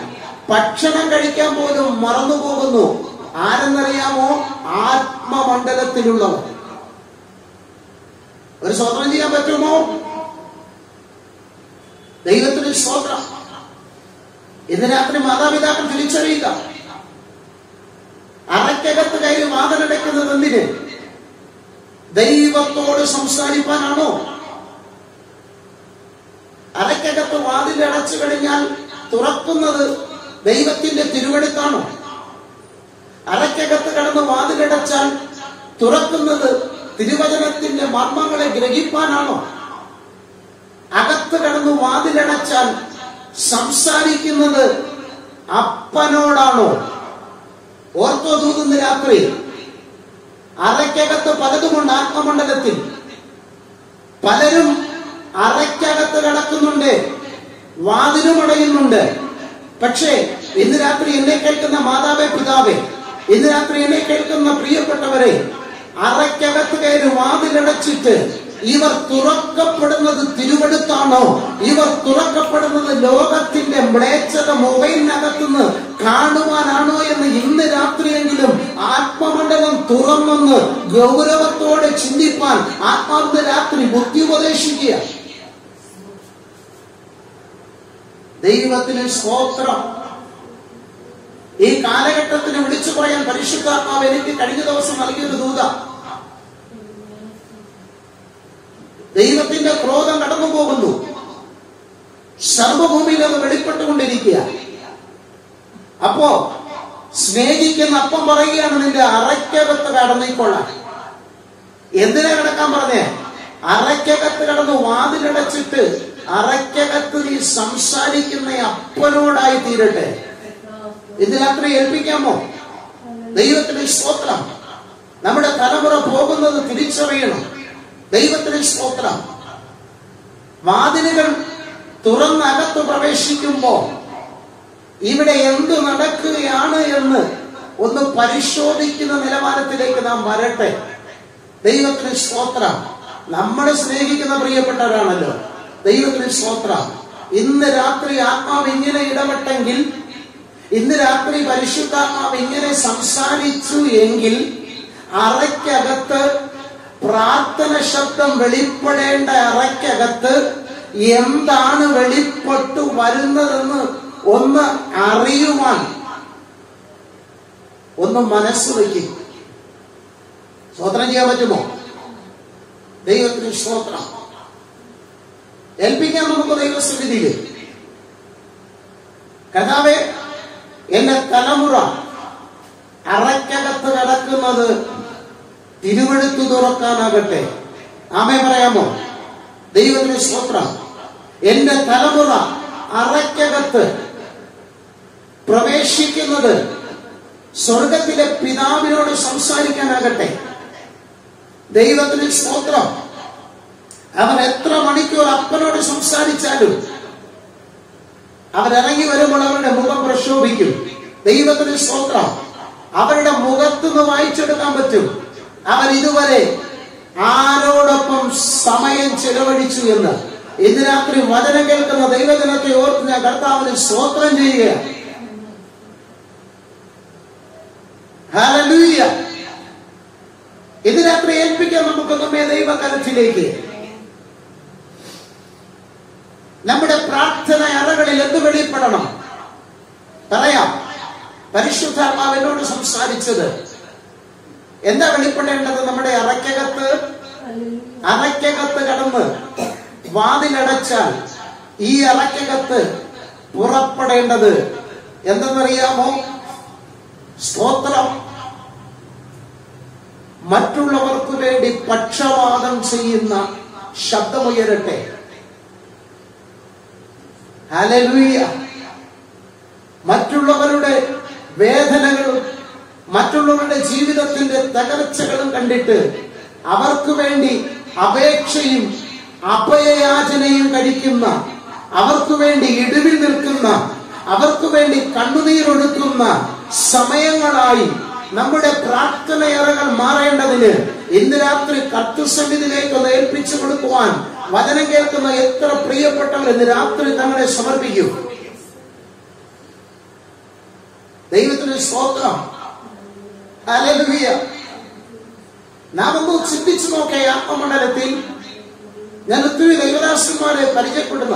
ഭക്ഷണം കഴിക്കാൻ പോലും മറന്നുപോകുന്നു. ആരെന്നറിയാമോ? ആത്മമണ്ഡലത്തിലുള്ളവർ. ഒരു സ്വതന്ത്രം ചെയ്യാൻ പറ്റുമോ? ദൈവത്തിന് സ്തോത്രം. ഇന്ന് രാത്രി മാതാപിതാക്കൾ തിരിച്ചറിയുക. അറയ്ക്കകത്ത് കയറി വാതിലടയ്ക്കുന്നത് എന്തിന്? ദൈവത്തോട് സംസാരിപ്പാനാണോ? അറയ്ക്കകത്ത് വാതിലടച്ചു കഴിഞ്ഞാൽ തുറക്കുന്നത് ദൈവത്തിന്റെ തിരുവെടുത്താണോ? അറയ്ക്കകത്ത് കടന്ന് വാതിലടച്ചാൽ തുറക്കുന്നത് തിരുവചനത്തിന്റെ മർമ്മങ്ങളെ ഗ്രഹിപ്പാനാണോ? അകത്ത് കടന്ന് വാതിലടച്ചാൽ സംസാരിക്കുന്നത് അപ്പനോടാണോ? ഓർത്തോ ദൂതുന്ന രാത്രി അറയ്ക്കകത്ത് പലതുമുണ്ട്. ആത്മമണ്ഡലത്തിൽ പലരും അറയ്ക്കകത്ത് കിടക്കുന്നുണ്ട്, വാതിലും അടയുന്നുണ്ട്. പക്ഷേ ഇന്ന് രാത്രി എന്നെ കേൾക്കുന്ന മാതാവേ, പിതാവേ, ഇന്ന് രാത്രി എന്നെ കേൾക്കുന്ന പ്രിയപ്പെട്ടവരെ, അറയ്ക്കകത്ത് കയറി വാതിലടച്ചിട്ട് ഇവർ തുറക്കപ്പെടുന്നത് തിരുവെടുത്താണോ? ഇവർ തുറക്കപ്പെടുന്നത് ലോകത്തിന്റെ മ്ലേച്ഛത മൊബൈലിനകത്തുനിന്ന് കാണുവാനാണോ എന്ന് ഇന്ന് രാത്രിയെങ്കിലും ആത്മമണ്ഡലം തുറന്നെന്ന് ഗൗരവത്തോടെ ചിന്തിപ്പാൻ ആത്മാവിന്റെ രാത്രി ബുദ്ധി ഉപദേശിക്കുക. ദൈവത്തിന് സ്തോത്രം. ഈ കാലഘട്ടത്തിന് വിളിച്ചു പറയാൻ പരിശുദ്ധാത്മാവ് എനിക്ക് കഴിഞ്ഞ ദിവസം നൽകിയൊരു ദൂത. ദൈവത്തിന്റെ ക്രോധം കടന്നു പോകുന്നു, സർവഭൂമിയിൽ അത് വെളിപ്പെട്ടുകൊണ്ടിരിക്കുക. അപ്പോ സ്നേഹിക്കുന്ന അപ്പം പറയുകയാണ്, നിന്റെ അറയ്ക്കകത്ത് കടന്നിക്കൊള്ളാൻ. എന്തിനാ കിടക്കാൻ പറഞ്ഞേ? അറയ്ക്കകത്ത് കടന്ന് വാതിലടച്ചിട്ട് അറയ്ക്കകത്ത് നീ സംസാരിക്കുന്ന അപ്പനോടായി തീരട്ടെ. ഇന്ന് രാത്രി ഏൽപ്പിക്കാമോ? ദൈവത്തിന് സ്തോത്രം. നമ്മുടെ തലമുറ പോകുന്നത് തിരിച്ചറിയണം. ദൈവത്തിന് സ്തോത്രം. വാതിലുകൾ തുറന്നകത്ത് പ്രവേശിക്കുമ്പോ ഇവിടെ എന്ത് നടക്കുകയാണ് എന്ന് ഒന്ന് പരിശോധിക്കുന്ന നിലവാരത്തിലേക്ക് നാം വരട്ടെ. ദൈവത്തിന് സ്തോത്രം. നമ്മളെ സ്നേഹിക്കുന്ന പ്രിയപ്പെട്ടവരാണല്ലോ. ദൈവത്തിന് സ്തോത്രം. ഇന്ന് രാത്രി ആത്മാവ് ഇങ്ങനെ ഇടപെട്ടെങ്കിൽ, ഇന്ന് രാത്രി പരിശുദ്ധാത്മാവ് ഇങ്ങനെ സംസാരിച്ചു എങ്കിൽ, അറയ്ക്കകത്ത് പ്രാർത്ഥന ശബ്ദം വെളിപ്പെടേണ്ട അറയ്ക്കകത്ത് എന്താണ് വെളിപ്പെട്ടു വരുന്നതെന്ന് ഒന്ന് അറിയുവാൻ ഒന്ന് മനസ്സ് വയ്ക്കും. സ്തോത്രം ചെയ്യാൻ പറ്റുമോ? ദൈവത്തിന് സ്തോത്രം. ഏൽപ്പിക്കാൻ നമുക്ക് ദൈവസന്നിധിയിൽ. കർത്താവേ, എന്റെ തലമുറ അറയ്ക്കകത്ത് കിടക്കുന്നത് തിരുവെടുത്തു തുറക്കാനാകട്ടെ. ആമേൻ പറയാമോ? ദൈവത്തിന് സ്തോത്രം. എന്റെ തലമുറ അറയ്ക്കകത്ത് പ്രവേശിക്കുന്നത് സ്വർഗത്തിലെ പിതാവിനോട് സംസാരിക്കാനാകട്ടെ. ദൈവത്തിന് സ്തോത്രം. അവൻ എത്ര മണിക്കൂർ അപ്പനോട് സംസാരിച്ചാലും അവരിറങ്ങി വരുമ്പോൾ അവരുടെ മുഖം പ്രക്ഷോഭിക്കും. ദൈവത്തിന് സ്തോത്രം. അവരുടെ മുഖത്തുനിന്ന് വായിച്ചെടുക്കാൻ പറ്റും അവൻ ഇതുവരെ ആരോടൊപ്പം സമയം ചെലവഴിച്ചു എന്ന്. ഇന്ന് രാത്രി വചനം കേൾക്കുന്ന ദൈവജനത്തെ ഓർത്ത് ഞാൻ കർത്താവിന് സ്തോത്രം ചെയ്യുക. ഹല്ലേലൂയ. ഇന്ന് രാത്രി ഏൽപ്പിക്കാൻ നമുക്ക് നമ്മെ ദൈവകരത്തിലേക്ക്. നമ്മുടെ പ്രാർത്ഥന അറകളിൽ എന്ത് വെളിപ്പെടണം? പറയാം. പരിശുദ്ധാത്മാവിനോട് സംസാരിച്ചത് എന്താ വെളിപ്പെടേണ്ടത്? നമ്മുടെ അറയ്ക്കകത്ത് കടന്ന് വാതിലടച്ചാൽ ഈ അറയ്ക്കകത്ത് പുറപ്പെടേണ്ടത് എന്തെന്നറിയാമോ? സ്തോത്രം. മറ്റുള്ളവർക്ക് വേണ്ടി പക്ഷപാതം ചെയ്യുന്ന ശബ്ദമുയരട്ടെ. ഹല്ലേലൂയ. മറ്റുള്ളവരുടെ വേദനകളും മറ്റുള്ളവരുടെ ജീവിതത്തിന്റെ തകർച്ചകളും കണ്ടിട്ട് അവർക്ക് വേണ്ടി അപേക്ഷയും അഭയയാചനയും കഴിക്കുന്ന, അവർക്ക് വേണ്ടി ഇടിവിൽ നിൽക്കുന്ന, അവർക്ക് വേണ്ടി കണ്ണുനീരൊഴുക്കുന്ന സമയങ്ങളായി നമ്മുടെ പ്രാർത്ഥനയറകൾ മാറേണ്ടതിന് ഇന്ന് രാത്രി കർത്തൃസന്നിധിയിലേക്ക് ഒന്ന് ഏൽപ്പിച്ചു കൊടുക്കുവാൻ വചനം കേൾക്കുന്ന എത്ര പ്രിയപ്പെട്ടവർ ഇന്ന് രാത്രി തങ്ങളെ സമർപ്പിക്കും. ദൈവത്തിന് സ്തോത്രം. ഹല്ലേലൂയ. നാം ഒന്ന് ചിന്തിച്ചു നോക്കേ. ആത്മമണ്ഡലത്തിൽ ഞാൻ ഒത്തിരി ദൈവദാസന്മാരെ പരിചയപ്പെടുന്ന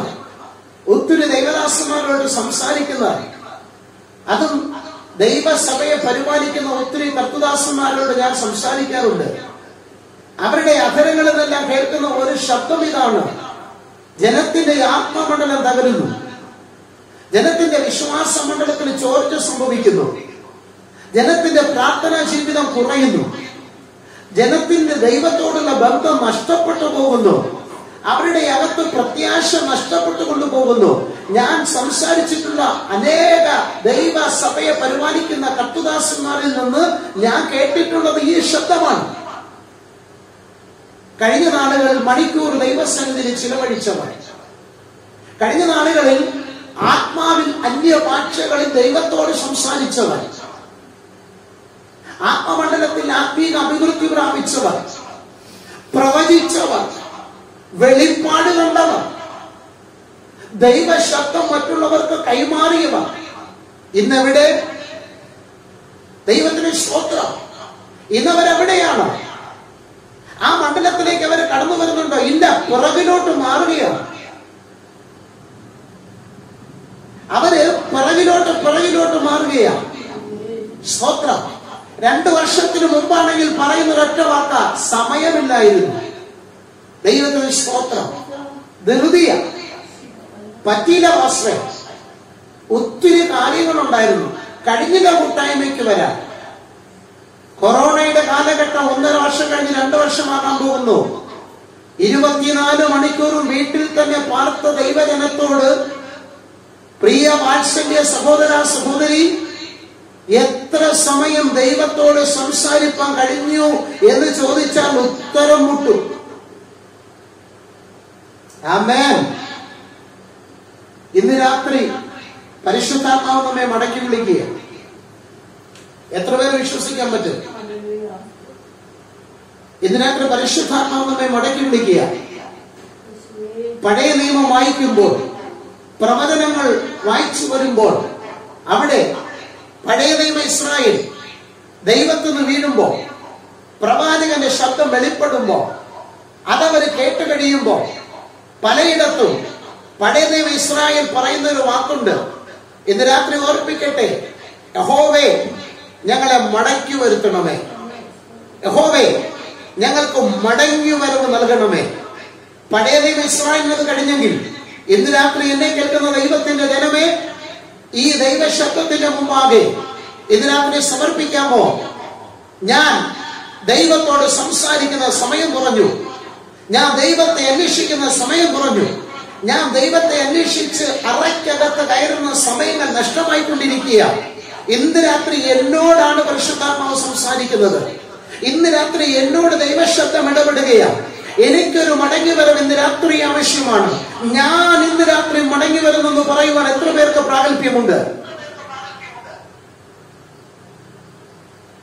ഒത്തിരി ദൈവദാസന്മാരോട് സംസാരിക്കുന്ന, അതും ദൈവസഭയെ പരിപാലിക്കുന്ന ഒത്തിരി കർത്തൃദാസന്മാരോട് ഞാൻ സംസാരിക്കാറുണ്ട്. അവരുടെ അധരങ്ങളിൽ നിന്നെല്ലാം കേൾക്കുന്ന ഒരു ശബ്ദം ഇതാണ്: ജനത്തിന്റെ ആത്മമണ്ഡലം തകരുന്നു, ജനത്തിന്റെ വിശ്വാസ മണ്ഡലത്തിന് ചോർച്ച സംഭവിക്കുന്നു, ജനത്തിന്റെ പ്രാർത്ഥനാ ജീവിതം കുറയുന്നു, ജനത്തിന്റെ ദൈവത്തോടുള്ള ബന്ധം നഷ്ടപ്പെട്ടു പോകുന്നു, അവരുടെ അകത്ത് പ്രത്യാശ നഷ്ടപ്പെട്ടു കൊണ്ടുപോകുന്നു. ഞാൻ സംസാരിച്ചിട്ടുള്ള അനേക ദൈവസഭയെ പരിപാലിക്കുന്ന കർത്തൃദാസന്മാരിൽ നിന്ന് ഞാൻ കേട്ടിട്ടുള്ളത് ഈ ശബ്ദമാണ്. കഴിഞ്ഞ നാളുകളിൽ മണിക്കൂർ ദൈവസന്നിധിയിൽ ചിലവഴിച്ചവർ, കഴിഞ്ഞ നാളുകളിൽ ആത്മാവിൽ അന്യഭാഷകളിൽ ദൈവത്തോട് സംസാരിച്ചവർ, ആത്മമണ്ഡലത്തിൽ ആത്മീക അഭിവൃദ്ധി പ്രാപിച്ചവർ, പ്രവചിച്ചവർ, വെളിപ്പാട് കണ്ടവർ, ദൈവശബ്ദം മറ്റുള്ളവർക്ക് കൈമാറിയവർ ഇന്നെവിടെ? ദൈവത്തിന് സ്തോത്രം. ഇന്നവരെവിടെയാണ്? ആ മണ്ഡലത്തിലേക്ക് അവർ കടന്നു വരുന്നുണ്ടോ? ഇല്ല, പുറകിലോട്ട് മാറുകയാണ്. അവര് പിറകിലോട്ട് മാറുകയാണ്. സ്തോത്രം. 2 വർഷത്തിന് മുമ്പാണെങ്കിൽ പറയുന്ന ഒരൊറ്റ വാക്ക: സമയമില്ലായിരുന്നു. ദൈവത്തിന് സ്തോത്രം. ധൃതിയ പറ്റിയില്ല പാസ്റ്ററെ. ഒത്തിരി കാര്യങ്ങളുണ്ടായിരുന്നു. കഴിഞ്ഞില്ല കൂട്ടായ്മയ്ക്ക് വരാൻ. കൊറോണയുടെ കാലഘട്ടം 1.5 വർഷം കഴിഞ്ഞ് 2 വർഷമാകാൻ പോകുന്നു. 24 മണിക്കൂറും വീട്ടിൽ തന്നെ പാർത്ത ദൈവജനത്തോട്, പ്രിയ വാത്സല്യ സഹോദര സഹോദരി, എത്ര സമയം ദൈവത്തോട് സംസാരിപ്പാൻ കഴിഞ്ഞു എന്ന് ചോദിച്ചാൽ ഉത്തരം മുട്ടും. ആമേൻ. ഇന്ന് രാത്രി പരിശുദ്ധാത്മാവ് നമ്മെ മടക്കി വിളിക്കുക. എത്ര പേര് വിശ്വസിക്കാൻ പറ്റും? ഇന്ന് രാത്രി പരിശുദ്ധാത്മാവ് നമ്മെ മടക്കി വിളിക്കുക. പഴയ നിയമം വായിക്കുമ്പോൾ, പ്രവചനങ്ങൾ വായിച്ചു വരുമ്പോൾ, അവിടെ പഴയ നിയമ ഇസ്രായേൽ ദൈവത്തിൽ നിന്ന് വീഴുമ്പോ, പ്രവാചകന്റെ ശബ്ദം വെളിപ്പെടുമ്പോ, അതവര് കേട്ട് കഴിയുമ്പോ, പലയിടത്തും പഴയ നിയമ ഇസ്രായേൽ പറയുന്ന ഒരു വാക്കുണ്ട്. ഇന്ന് രാത്രി ഓർപ്പിക്കട്ടെ: യഹോവേ, ഞങ്ങളെ മടക്കി വരുത്തണമേ. യഹോവേ, ഞങ്ങൾക്ക് മടങ്ങി വരവ് നൽകണമേ. പഴയ നിയമ ഇസ്രായേലിനത് കഴിഞ്ഞെങ്കിൽ ഇന്ന് രാത്രി എന്നെ കേൾക്കുന്ന ദൈവത്തിന്റെ ജനമേ, ഈ ദൈവശബ്ദത്തിന്റെ മുമ്പാകെ ഇന്ന് രാത്രി സമർപ്പിക്കാമോ? ഞാൻ ദൈവത്തോട് സംസാരിക്കുന്ന സമയം കുറഞ്ഞു, ഞാൻ ദൈവത്തെ അന്വേഷിക്കുന്ന സമയം കുറഞ്ഞു, ഞാൻ ദൈവത്തെ അന്വേഷിച്ച് അറയ്ക്കകത്ത് കയറുന്ന സമയങ്ങൾ നഷ്ടമായിക്കൊണ്ടിരിക്കുക. ഇന്ന് രാത്രി എന്നോടാണ് പരിശുദ്ധാത്മാവ് സംസാരിക്കുന്നത്. ഇന്ന് രാത്രി എന്നോട് ദൈവശബ്ദം ഇടപെടുകയാണ്. എനിക്കൊരു മടങ്ങി വരവ് ഇന്ന് രാത്രി ആവശ്യമാണ്. ഞാൻ ഇന്ന് രാത്രി മടങ്ങി വരുന്നെന്ന് പറയുവാൻ എത്ര പേർക്ക് പ്രാഗൽഭ്യമുണ്ട്?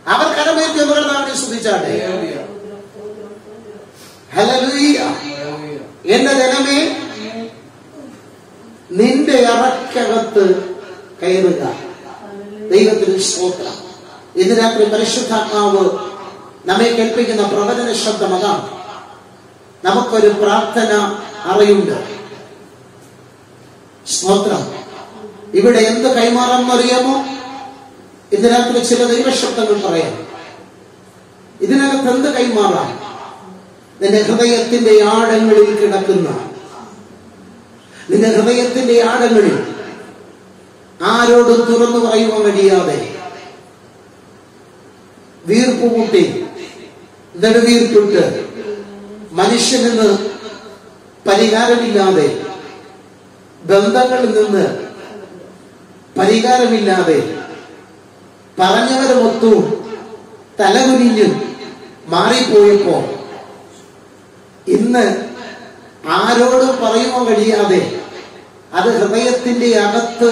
അവർ കരമേറ്റി എന്ന് ശ്രദ്ധിച്ചാട്ടെ. ഹല്ലേലൂയ. എന്റെ ജനമേ, നിന്റെ അറയ്ക്കകത്ത് കയറുക. ദൈവത്തിന് സ്തോത്രം. ഇന്ന് രാത്രി പരിശുദ്ധാത്മാവ് നമ്മെ കേൾപ്പിക്കുന്ന പ്രവചന ശബ്ദം അതാണ്. നമുക്കൊരു പ്രാർത്ഥന അറിയുണ്ട്. സ്തോത്രം. ഇവിടെ എന്ത് കൈമാറാമെന്ന് അറിയാമോ? ഇന്ന് രാത്രി ചില ദൈവശബ്ദങ്ങൾ പറയാം. ഇതിനകത്ത് എന്ത് കൈമാറാം? നിന്റെ ഹൃദയത്തിന്റെ ആഴങ്ങളിൽ കിടക്കുന്ന, നിന്റെ ഹൃദയത്തിന്റെ ആഴങ്ങളിൽ ആരോടും തുറന്നു പറയുവാൻ കഴിയാതെ വീർപ്പ് കൂട്ടി നെടുവീർപ്പിട്ട് മനുഷ്യനെന്ന് പരിഹാരമില്ലാതെ, ബന്ധങ്ങളിൽ നിന്ന് പരിഹാരമില്ലാതെ, പറഞ്ഞവരുമൊത്തും തലകുനിഞ്ഞും മാറിപ്പോയപ്പോ ഇന്ന് ആരോടും പറയുവാൻ കഴിയാതെ അത് ഹൃദയത്തിന്റെ അകത്ത്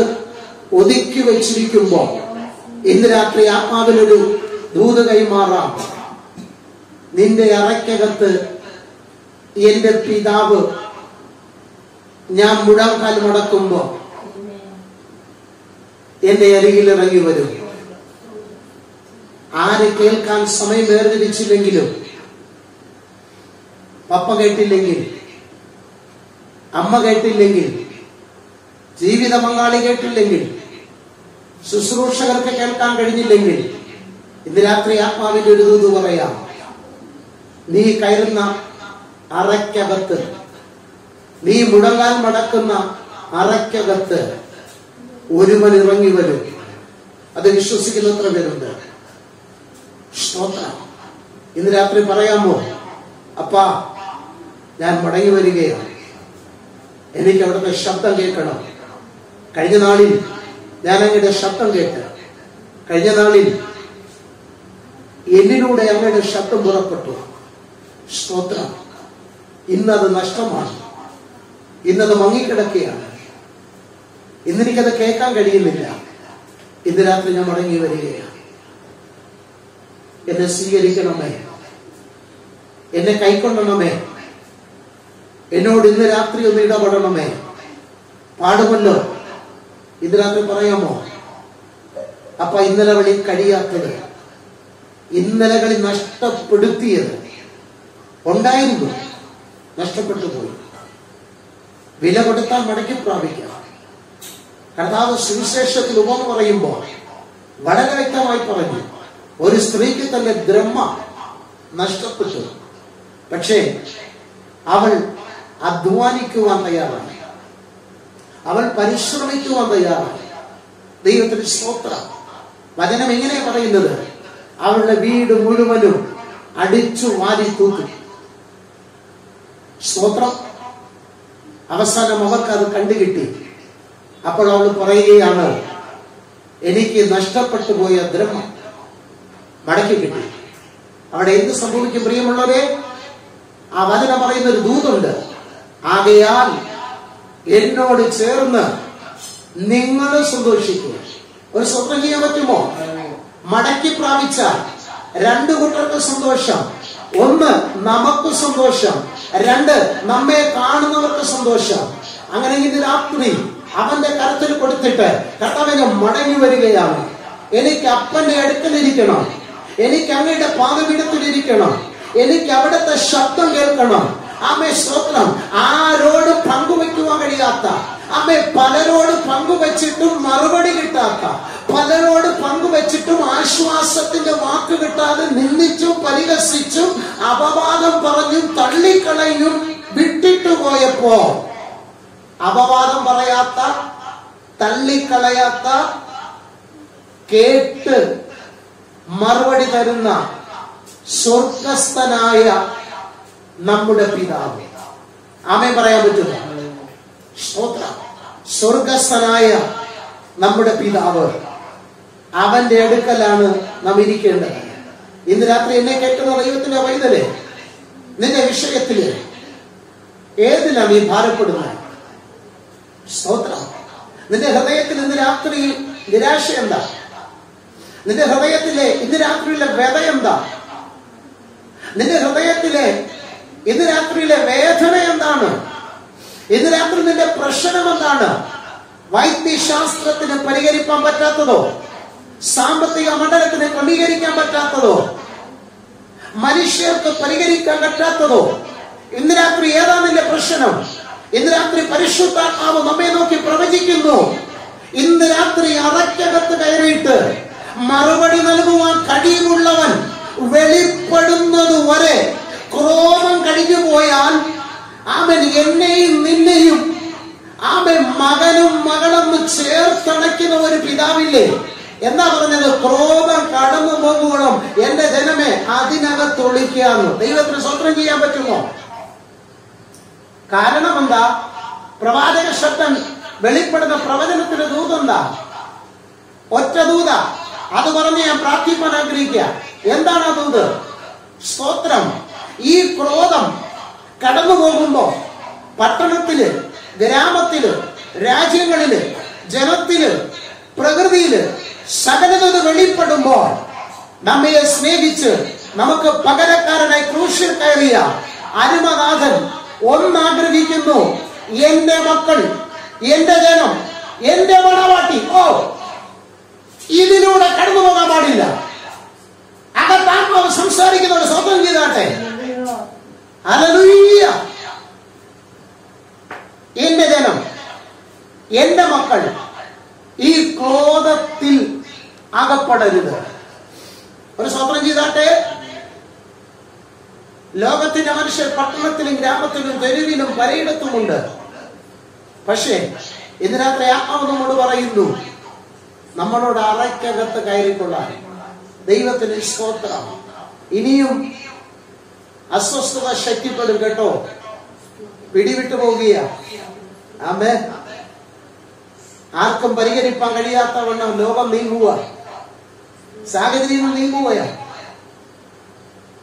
ഒതുക്കി വെച്ചിരിക്കുമ്പോ ഇന്ന് രാത്രി ആത്മാവിലൊരു ദൂത് കൈമാറാം. നിന്റെ അറയ്ക്കകത്ത് എന്റെ പിതാവ് ഞാൻ മുഴങ്കാൽ മടക്കുമ്പോ എന്റെ അരികിൽ ഇറങ്ങി വരും. ആര് കേൾക്കാൻ സമയം വേർതിരിച്ചില്ലെങ്കിലും, പപ്പ കേട്ടില്ലെങ്കിൽ, അമ്മ കേട്ടില്ലെങ്കിൽ, ജീവിത പങ്കാളി കേട്ടില്ലെങ്കിൽ, ശുശ്രൂഷകർക്ക് കേൾക്കാൻ കഴിഞ്ഞില്ലെങ്കിൽ, ഇന്ന് രാത്രി ആത്മാവിന്റെ ഒരു ദൂത് പറയാം. നീ കയറുന്ന അറയ്ക്കകത്ത്, നീ മുടങ്ങാൻ മടക്കുന്ന അറയ്ക്കകത്ത് ഒരുവൻ ഇറങ്ങി വരും. അത് വിശ്വസിക്കുന്ന എത്ര പേരുണ്ട്? സ്തോത്രം. ഇന്ന് രാത്രി പറയാമോ, അപ്പാ ഞാൻ മടങ്ങി വരികയാണ്, എനിക്ക് അവിടുത്തെ ശബ്ദം കേൾക്കണം. കഴിഞ്ഞ നാളിൽ ഞാൻ അങ്ങയുടെ ശബ്ദം കേട്ട്, കഴിഞ്ഞ നാളിൽ എന്നിലൂടെ അങ്ങയുടെ ശബ്ദം പുറപ്പെട്ടു. സ്തോത്രം. ഇന്നത് നഷ്ടമാണ്, ഇന്നത് മങ്ങിക്കിടക്കുകയാണ്, ഇന്നെനിക്കത് കേൾക്കാൻ കഴിയുന്നില്ല. ഇന്ന് രാത്രി ഞാൻ മടങ്ങി വരികയാണ്. എന്നെ സ്വീകരിക്കണമേ, എന്നെ കൈക്കൊള്ളണമേ, എന്നോട് ഇന്ന് രാത്രി ഒന്ന് ഇടപെടണമേ. പാടുമല്ലോ. ഇന്ന് രാത്രി പറയാമോ, അപ്പ ഇന്നലെ വഴി കഴിയാത്തത്, ഇന്നലകളിൽ നഷ്ടപ്പെടുത്തിയത് ഉണ്ടായിരുന്നു, നഷ്ടപ്പെട്ടു പോയി. വില കൊടുത്താൽ മടക്കി പ്രാപിക്കാം. കർത്താവ് സുവിശേഷത്തിൽ ഉപമ പറയുമ്പോൾ വളരെ വ്യക്തമായി പറഞ്ഞു, ഒരു സ്ത്രീക്ക് തന്റെ ദ്രഹ്മ നഷ്ടപ്പെട്ടു, പക്ഷേ അവൾ അധ്വാനിക്കുവാൻ തയ്യാറായി, അവൾ പരിശ്രമിക്കുവാൻ തയ്യാറായി. ദൈവത്തിന് സ്തോത്രം. വചനം എങ്ങനെ പറയുന്നത്? അവളുടെ വീട് മുഴുവനും അടിച്ചു വാരി തൂക്കി. സ്തോത്രം. അവസാനം അവർക്ക് അത് കണ്ടുകിട്ടി. അപ്പോൾ അവൾ പറയുകയാണ്, എനിക്ക് നഷ്ടപ്പെട്ടു പോയ ദ്രഹ്മം മടക്കി കിട്ടി. അവിടെ എന്ത് സംഭവിക്കും പ്രിയമുള്ളവരെ? ആ വചനം പറയുന്ന ഒരു ദൂതുണ്ട്. ആകയാൽ എന്നോട് ചേർന്ന് നിങ്ങൾ സന്തോഷിക്കുക. ഒരു സ്വപ്നം ചെയ്യാൻ പറ്റുമോ? മടക്കി പ്രാപിച്ചാൽ രണ്ടു കൂട്ടർക്ക് സന്തോഷം. ഒന്ന്, നമുക്ക് സന്തോഷം. രണ്ട്, നമ്മെ കാണുന്നവർക്ക് സന്തോഷം. അങ്ങനെ ഇന്ന് രാത്രി അവന്റെ കരത്തിൽ കൊടുത്തിട്ട്, കർത്താവിനെ മടങ്ങി വരികയാണ്, എനിക്ക് അപ്പന്റെ അടുക്കലിരിക്കണം, എനിക്ക് അങ്ങയുടെ പാദപീഠത്തിലിരിക്കണം, എനിക്ക് അവിടുത്തെ ശബ്ദം കേൾക്കണം. ആമേ സ്തോത്രം. ആരോട് പങ്കുവെക്കുവാൻ കഴിയാത്ത, ആമേ പലരോട് പങ്കുവെച്ചിട്ടും മറുപടി കിട്ടാത്ത, പലരോട് പങ്കുവെച്ചിട്ടും ആശ്വാസത്തിന്റെ വാക്ക് കിട്ടാതെ നിന്ദിച്ചും പരിഹസിച്ചും അപവാദം പറഞ്ഞും തള്ളിക്കളയും വിട്ടിട്ടു പോയപ്പോ, അപവാദം പറയാത്ത, തള്ളിക്കളയാത്ത, കേട്ട് മറുപടി തരുന്ന സ്വർഗസ്ഥനായ നമ്മുടെ പിതാവ്. ആമേൻ പറയാൻ പറ്റുമോ? സ്തോത്രം. സ്വർഗസ്ഥനായ നമ്മുടെ പിതാവ്, അവന്റെ അടുക്കലാണ് നാം ഇരിക്കേണ്ടത്. ഇന്ന് രാത്രി എന്നെ കേൾക്കുന്ന ദൈവത്തിന്റെ വൈതലേ, നിന്റെ വിഷയത്തില് ഏതിനാ നീ ഭാരപ്പെടുന്നത്? സ്തോത്രം. നിന്റെ ഹൃദയത്തിൽ ഇന്ന് രാത്രി നിരാശ എന്താ? നിന്റെ ഹൃദയത്തിലെ ഇന്ന് രാത്രിയിലെ വ്യത എന്താ? നിന്റെ ഹൃദയത്തിലെ ഇന്ന് രാത്രിയിലെ വേദന എന്താണ്? ഇന്ന് രാത്രി നിന്റെ പ്രശ്നം എന്താണ്? വൈദ്യശാസ്ത്രത്തിന് പരിഹരിക്കാൻ പറ്റാത്തതോ? സാമ്പത്തിക മണ്ഡലത്തിന് ക്രമീകരിക്കാൻ പറ്റാത്തതോ? മനുഷ്യർക്ക് പരിഹരിക്കാൻ പറ്റാത്തതോ? ഇന്ന് രാത്രി ഏതാ നിന്റെ പ്രശ്നം? ഇന്ന് രാത്രി പരിശുദ്ധാത്മാവ് നമ്മെ നോക്കി പ്രവചിക്കുന്നു. ഇന്ന് രാത്രി അറയ്ക്കകത്ത് കയറിയിട്ട് മറുപടി നൽകുവാൻ കഴിവുള്ളവൻ വെളിപ്പെടുന്നത് വരെ ക്രോധം കഴിഞ്ഞു പോയാൽ, അവൻ എന്നെയും നിന്നെയും അവൻ മകനും മകളെന്ന് ചേർത്തണയ്ക്കുന്ന ഒരു പിതാവില്ലേ? എന്താ പറഞ്ഞത്? ക്രോധം കടന്നു പോകുകണം എന്റെ ജനമേ അതിനകത്തൊളിക്കാന്ന്. ദൈവത്തിന് സ്വന്തം ചെയ്യാൻ പറ്റുമോ? കാരണം എന്താ? പ്രവാചക ശബ്ദം വെളിപ്പെടുന്ന പ്രവചനത്തിന്റെ ദൂതെന്താ? ഒറ്റ ദൂത. അത് പറഞ്ഞ് ഞാൻ പ്രാർത്ഥിക്കാൻ ആഗ്രഹിക്കുക. എന്താണ് ആ ദൂത്? സ്തോത്രം. ഈ ക്രോധം കടന്നു പോകുമ്പോ പട്ടണത്തില്, ഗ്രാമത്തില്, രാജ്യങ്ങളില്, ജനത്തില്, പ്രകൃതിയില് സകലത വെളിപ്പെടുമ്പോ നമ്മെ സ്നേഹിച്ച് നമുക്ക് പകരക്കാരനായി ക്രൂശിൽ കയറിയ അരുമനാഥൻ ഒന്നാഗ്രഹിക്കുന്നു, എന്റെ മക്കൾ, എന്റെ ജനം, എന്റെ മണവാട്ടി, ഇതിലൂടെ കടന്നു പോകാൻ പാടില്ല. അകത്താത്മാവ് സംസാരിക്കുന്നവർ സ്വന്തം ചെയ്താട്ടെ. ഹല്ലേലൂയ. എന്റെ ജനം, എന്റെ മക്കൾ ഈ ക്രോധത്തിൽ അകപ്പെടരുത്. ഒരു സ്വപ്നം ചെയ്താട്ടെ. ലോകത്തിന്റെ മനുഷ്യർ പട്ടണത്തിലും ഗ്രാമത്തിലും തെരുവിലും പലയിടത്തുമുണ്ട്. പക്ഷേ ഇന്ന് രാത്രി ആത്മാവ് നമ്മോട് പറയുന്നു, നമ്മളോട് അറയ്ക്കകത്ത് കയറിക്കൊള്ളാൻ. ദൈവത്തിന് സ്തോത്രം. ഇനിയും അസ്വസ്ഥത ശക്തിപ്പെടും കേട്ടോ. പിടിവിട്ടു പോകുക. ആമേൻ. ആർക്കും പരിഹരിപ്പാൻ കഴിയാത്തവണ്ണം ലോകം നീങ്ങുക, സാഹചര്യങ്ങൾ നീങ്ങുകയ.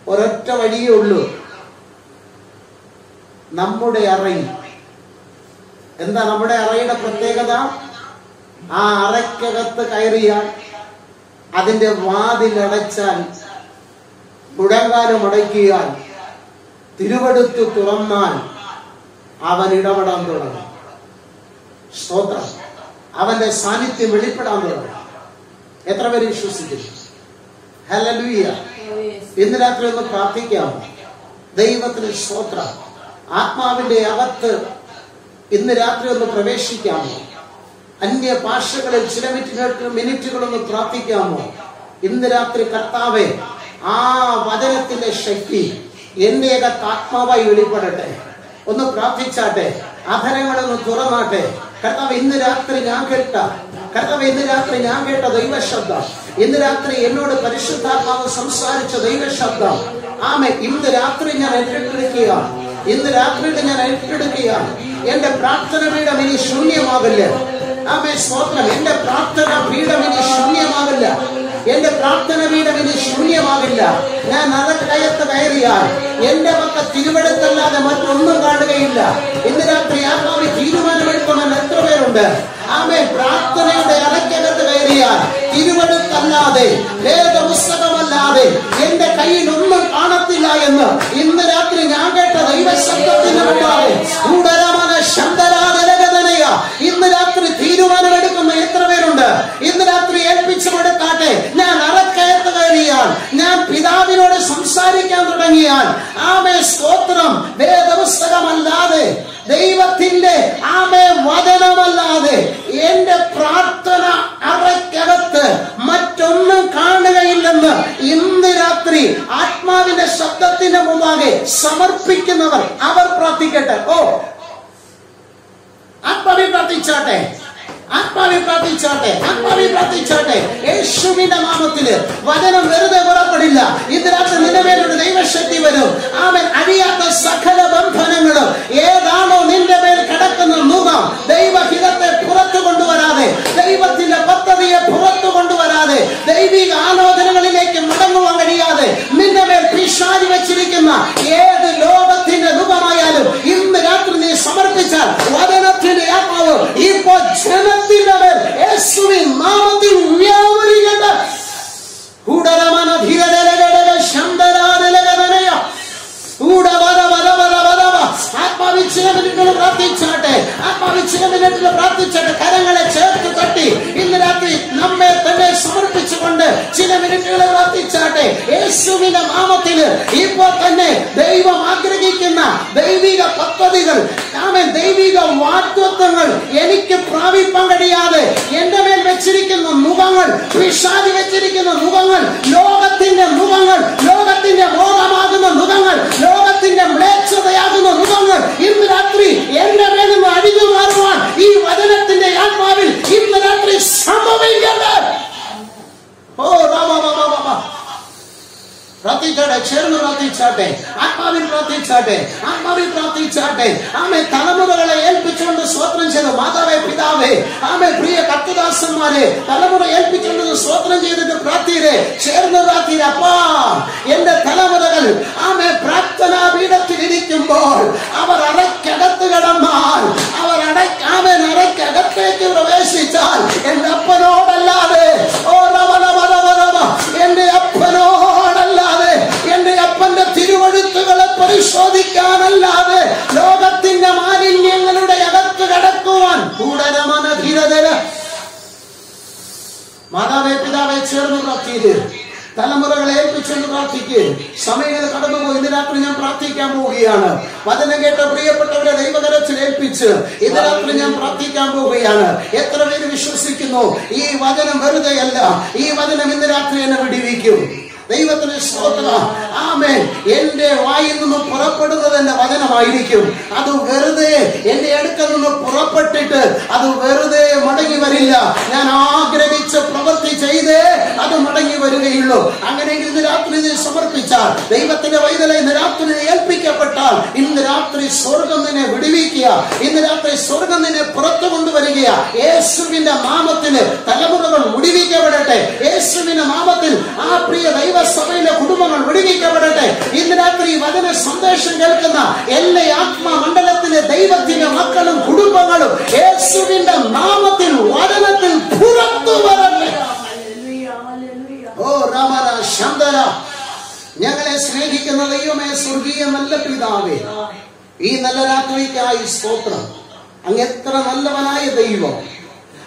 ഒരൊറ്റ വഴിയേ ഉള്ളൂ, നമ്മുടെ അറയിൽ. എന്താ നമ്മുടെ അറയുടെ പ്രത്യേകത? ആ അറയ്ക്കകത്ത് കയറിയാൽ, അതിന്റെ വാതിലടച്ചാൽ, മുഴങ്കാലം അടയ്ക്കിയാൽ, തിരുവെടുത്ത് തുറന്നാൽ അവൻ ഇടപെടാൻ തുടങ്ങും. സ്തോത്രം. അവന്റെ സാന്നിധ്യം വെളിപ്പെടാൻ തുടങ്ങും. എത്ര പേര് വിശ്വസിക്കുന്നു? ഹല്ലേലൂയ. ഇന്ന് രാത്രി ഒന്ന് പ്രാർത്ഥിക്കാമോ? ദൈവത്തിന് സ്തോത്രം. ആത്മാവിന്റെ അകത്ത് ഇന്ന് രാത്രി ഒന്ന് പ്രവേശിക്കാമോ? അന്യ ഭാഷകളിൽ ചില മിനിറ്റുകളൊന്ന് പ്രാർത്ഥിക്കാമോ? ഇന്ന് രാത്രി കർത്താവേ, ആ വചനത്തിന്റെ ശക്തി എന്റെ അകത്ത് ആത്മാവായി വെളിപ്പെടട്ടെ. ഒന്ന് പ്രാർത്ഥിച്ചാട്ടെ. അധരങ്ങളൊന്ന് തുറന്നാട്ടെ. കർത്താവ്, ഇന്ന് രാത്രി ഞാൻ കേട്ട ദൈവശബ്ദം, ഇന്ന് രാത്രി എന്നോട് പരിശുദ്ധാത്മാവ് സംസാരിച്ച ദൈവശബ്ദം, ആമേൻ, ഇന്ന് രാത്രി ഞാൻ ഏറ്റെടുക്കുകയാണ്. എന്റെ പ്രാർത്ഥന പീഠം ഇനി ശൂന്യമാകില്ല. ആമേൻ, സ്തോത്രം. എന്റെ പ്രാർത്ഥന പീഠം ഇനി ശൂന്യമാകില്ല. ഞാൻ അകത്ത് കയറിയാൽ എന്റെ പക്ക തിരുവെടുത്തല്ലാതെ മറ്റൊന്നും കാണുകയില്ല. ഇന്ന് രാത്രി ആത്മാവിൽ തീരുമാനമെടുക്കണം. എത്ര പേരുണ്ട്? ആമേൻ. പ്രാർത്ഥനയുടെ അറയ്ക്കകത്ത് കയറിയാൽ തിരുവെടുത്തല്ലാതെ, വേദപുസ്തകമല്ലാതെ എന്റെ കയ്യിൽ ഒന്നും കാണത്തില്ല എന്ന് ഇന്ന് രാത്രി ഞാൻ കേട്ട ദൈവശബ്ദത്തിന് മുമ്പാകെ ഇന്ന് രാത്രി തീരുമാനമെടുക്കുന്ന എത്ര പേരുണ്ട്? ഇന്ന് രാത്രി ഏൽപ്പിച്ചു കൊടുക്കാട്ടെ. ഞാൻ അറക്കയത്ത് കയറിയാൽ, ഞാൻ പിതാവിനോട് സംസാരിക്കാൻ തുടങ്ങിയാൽ, ആമേ സ്തോത്രം, വേദപുസ്തകമല്ലാതെ, ദൈവത്തിന്റെ ആമേ വചനമല്ലാതെ എന്റെ പ്രാർത്ഥന അറയ്ക്കകത്ത് മറ്റൊന്നും കാണുകയില്ലെന്ന് ഇന്ന് രാത്രി ആത്മാവിന്റെ ശബ്ദത്തിന്റെ മുമ്പാകെ സമർപ്പിക്കുന്നവർ അവർ പ്രാർത്ഥിക്കട്ടെ. ആത്മാവിൽ പ്രാർത്ഥിച്ചാട്ടെ. യേശുവിന്റെ നാമത്തില് വചനം വെറുതെ പുറപ്പെടില്ല. ഇന്ന് രാത്രി നിന്റെ മേലൊരു ദൈവശക്തി വരും. ആമേൻ. അഴിയാത്ത സകല ബന്ധനങ്ങളും ഏതാണോ നിന്റെ മേൽ കിടക്കുന്ന നുകം, ദൈവഹിതത്തെ പുറത്തു കൊണ്ടുവരാതെ, ദൈവത്തിന്റെ പദ്ധതിയെ പുറത്തു കൊണ്ടുവരാതെ, ദൈവിക ആലോചനകളിലേക്ക് മടങ്ങുവാൻ കഴിയാതെ നിന്റെ മേൽ പിശാച് വെച്ചിരിക്കുന്ന ഏത് ലോകത്തിന്റെ നുകമായാലും ഇന്ന് രാത്രി നീ സമർപ്പിച്ചാൽ വചനത്തിന്റെ ആത്മാവ് ഇപ്പോൾ ജനത്തിന്റെ മേൽ യേശുവിൻ നാമത്തിൽ വ്യാപരിക്കട്ടെ. കരങ്ങളെ ചേർത്ത് തട്ടി ഇന്ന് രാത്രി നമ്മെ തന്നെ സമർപ്പിച്ചുകൊണ്ട് ചില മിനിറ്റുകൾ പ്രാർത്ഥിച്ചാട്ടെ. യേശുവിന്റെ നാമത്തില് ഇപ്പോൾ തന്നെ ദൈവം ആഗ്രഹിക്കുന്ന ദൈവിക പദ്ധതികൾ, ദൈവിക വാഗ്ദത്തങ്ങൾ എനിക്ക് പ്രാപിപ്പാൻ കഴിയാതെ എന്റെ മേൽ വെച്ചിരിക്കുന്ന മുഖങ്ങൾ, പിശാച് വെച്ചിരിക്കുന്ന മുഖങ്ങൾ, ലോകത്തിന്റെ മുഖങ്ങൾ, ലോകത്തിന്റെ മോഹമാകുന്ന മുഖങ്ങൾ, ലോകത്തിന്റെ മ്ലേച്ഛതയാകുന്ന മുഖങ്ങൾ ഇന്ന് രാത്രി എന്റെ മേൽ നിന്ന് അഴിഞ്ഞു മാറുവാൻ ഈ വചനത്തിന്റെ ആത്മാവിൽ ഇന്ന് രാത്രി സംഭവിക്കട്ടെ. പ്രാർത്ഥിച്ചാട്ടെ. ചേർന്ന് പ്രാർത്ഥിച്ചാട്ടെ. ആത്മാവിൽ പ്രാർത്ഥിച്ചാട്ടെ. ആമേ. തലമുറകളെ ഏൽപ്പിച്ചുകൊണ്ട് സ്തോത്രം ചെയ്ത് മാതാവേ, പിതാവേ, ആമേ, പ്രിയ കർത്തദാസന്മാരെ തലമുറ ഏൽപ്പിച്ചുകൊണ്ട് സ്തോത്രം ചെയ്തിട്ട് പ്രാർത്ഥിരെ. ചേർന്ന് പ്രാർത്ഥിരെ. അപ്പാ, എന്റെ തലമുറകൾ ആമേ പ്രാർത്ഥനാ പീഠത്തിൽ ഇരിക്കുമ്പോൾ അവർ അറയ്ക്കകത്ത് കിടന്നാൽ, അവർ അറയ്ക്കകത്തേക്ക് പ്രവേശിച്ചാൽ എന്റെ അപ്പനോടല്ലാതെ, എന്റെ അപ്പനോടല്ലാതെ, എന്റെ അപ്പന്റെ തിരുവെഴുത്തുകളെ പരിശോധിക്കാനല്ലാതെ ലോകത്തിന്റെ മാലിന്യങ്ങളുടെ അകത്ത് കടക്കുവാൻ മാതാവേ, പിതാവേ, ചേർന്ന് പ്രാർത്ഥിയില്. തലമുറകളെ ഏൽപ്പിച്ചുകൊണ്ട് പ്രാർത്ഥിക്കുക. സമയങ്ങൾ കടന്നുപോയി. ഇന്ന് രാത്രി ഞാൻ പ്രാർത്ഥിക്കാൻ പോവുകയാണ്. വചനം കേട്ട പ്രിയപ്പെട്ടവരെ ദൈവകരത്തിൽ ഏൽപ്പിച്ച് ഇന്ന് രാത്രി ഞാൻ പ്രാർത്ഥിക്കാൻ പോവുകയാണ്. എത്ര പേര് വിശ്വസിക്കുന്നു ഈ വചനം വെറുതെയല്ല? ഈ വചനം ഇന്ന് രാത്രി എന്നെ വിടുവിക്കും. ദൈവത്തിന് സ്തോത്രം. ആമേൻ. എന്റെ വായിൽ നിന്ന് പുറപ്പെടുന്നത് എന്റെ വചനമായിരിക്കും. അത് വെറുതെ എന്റെ അടുക്കൽ നിന്ന് പുറപ്പെട്ടിട്ട് അത് വെറുതെ മടങ്ങി വരില്ല. ഞാൻ ആഗ്രഹിച്ച പ്രവൃത്തി ചെയ്തേ അത് മടങ്ങി വരികയുള്ളൂ. അങ്ങനെയെങ്കിൽ ഇന്ന് രാത്രി ഇത് സമർപ്പിച്ചാൽ, ദൈവത്തിന്റെ വൈതലെ ഇന്ന് രാത്രി ഏൽപ്പിക്കപ്പെട്ടാൽ, ഇന്ന് രാത്രി സ്വർഗം നിന്നെ വിടുവിക്കുക. ഇന്ന് രാത്രി സ്വർഗം നിന്നെ പുറത്തു കൊണ്ടുവരിക. യേശുവിന്റെ നാമത്തിന് തലമുറകൾ വിടുവിക്കപ്പെടട്ടെ. യേശുവിന്റെ നാമത്തിൽ ആ പ്രിയ ദൈവസഭയിലെ കുടുംബങ്ങൾ വിടുവിക്കപ്പെടട്ടെ. ഇന്ന് രാത്രി വചന സന്ദേശം കേൾക്കുന്ന എല്ലാ ആത്മമണ്ഡലത്തിലെ ദൈവത്തിന്റെ മക്കളും കുടുംബങ്ങളും യേശുവിന്റെ നാമത്തിൽ വചനത്തിൽ പുറത്തു വരട്ടെ. ഓ രാമന ശാന്തര. ഞങ്ങളെ സ്നേഹിക്കുന്ന ദൈവമേ, സ്വർഗീയ നല്ല പിതാവേ, ഈ നല്ല രാത്രിക്കായി സ്തോത്രം. അങ്ങ് എത്ര നല്ലവനായ ദൈവം.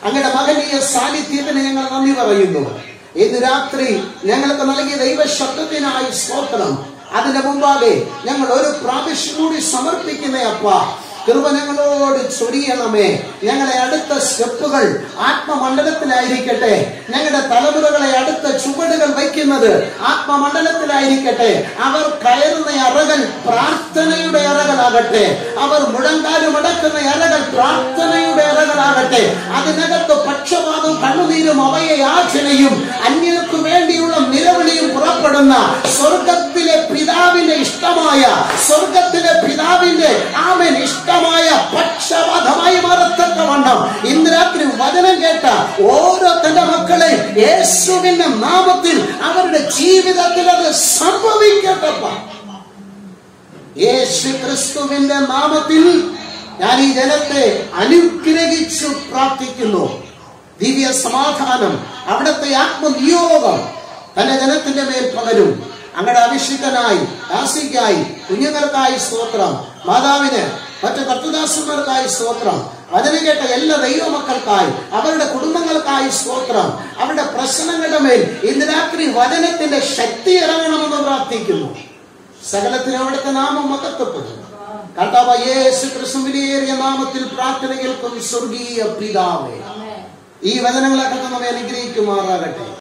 അങ്ങയുടെ മകനീയ സാന്നിധ്യത്തിന് ഞങ്ങൾ നന്ദി പറയുന്നു. ഇന്ന് രാത്രി ഞങ്ങൾക്ക് നൽകിയ ദൈവശബ്ദത്തിനായി സ്തോത്രം. അതിന്റെ മുമ്പാകെ ഞങ്ങൾ ഒരു പ്രാവശ്യം കൂടി സമർപ്പിക്കുന്ന അപ്പ, കൃപ ഞങ്ങളോട് ചൊരിയണമേ. ഞങ്ങളെ അടുത്ത സ്റ്റെപ്പുകൾ ആത്മമണ്ഡലത്തിലായിരിക്കട്ടെ. ഞങ്ങളുടെ തലമുറകളെ അടുത്ത ചുവടുകൾ വയ്ക്കുന്നത് ആത്മമണ്ഡലത്തിലായിരിക്കട്ടെ. അവർ കയറുന്ന അറകൾ പ്രാർത്ഥനയുടെ അറകളാകട്ടെ. അവർ മുഴങ്കാലുമടക്കുന്ന അറകൾ പ്രാർത്ഥനയുടെ അറകളാകട്ടെ. അതിനകത്ത് പക്ഷപാതവും കണ്ണുനീരും അവയയാചനയും അന്യർക്ക് വേണ്ടിയുള്ള നിലവിളിയും പുറപ്പെടുന്ന സ്വർഗത്തിലെ പിതാവിന്റെ ഇഷ്ടമായ, സ്വർഗത്തിലെ പിതാവിന്റെ ആമേൻ ഇഷ്ടമായ പക്ഷപാതമായി മാറത്തക്കവണ്ണം ഇന്ന് രാത്രി വചനം കേട്ട ഓരോ തന്റെ മക്കളെ യേശുവിന്റെ നാമത്തിൽ അവരുടെ ജീവിതത്തിൽ അത് സംഭവിക്കട്ടപ്പ. യേശു ക്രിസ്തുവിന്റെ നാമത്തിൽ ഞാൻ ഈ ജനത്തെ അനുഗ്രഹിച്ചു പ്രാർത്ഥിക്കുന്നു. ദിവ്യ സമാധാനം, അവിടുത്തെ ആത്മനിയോഗം തന്റെ ജനത്തിന്റെ മേൽ പകരും. അങ്ങയുടെ അഭിഷിക്തനായി, ദാസിക്കായി, കുഞ്ഞുങ്ങൾക്കായി സ്തോത്രം. മാതാവിന്, മറ്റു കർത്തദാസന്മാർക്കായി സ്തോത്രം. വചനം കേട്ട എല്ലാ ദൈവമക്കൾക്കായി, അവരുടെ കുടുംബങ്ങൾക്കായി സ്തോത്രം. അവരുടെ പ്രശ്നങ്ങളുടെ മേൽ ഇന്ന് രാത്രി വചനത്തിന്റെ ശക്തി ഇറങ്ങണമെന്ന് പ്രാർത്ഥിക്കുന്നു. സകലത്തിനും അവിടുത്തെ നാമം മഹത്വപ്പെടും. കർത്താവ് യേശു ക്രിസ്തുവിന്റെ നാമത്തിൽ പ്രാർത്ഥന കേൾക്കും സ്വർഗീയ പിതാവേ. ഈ വചനങ്ങളൊക്കെ നമ്മെ അനുഗ്രഹിക്കുമാറാകട്ടെ.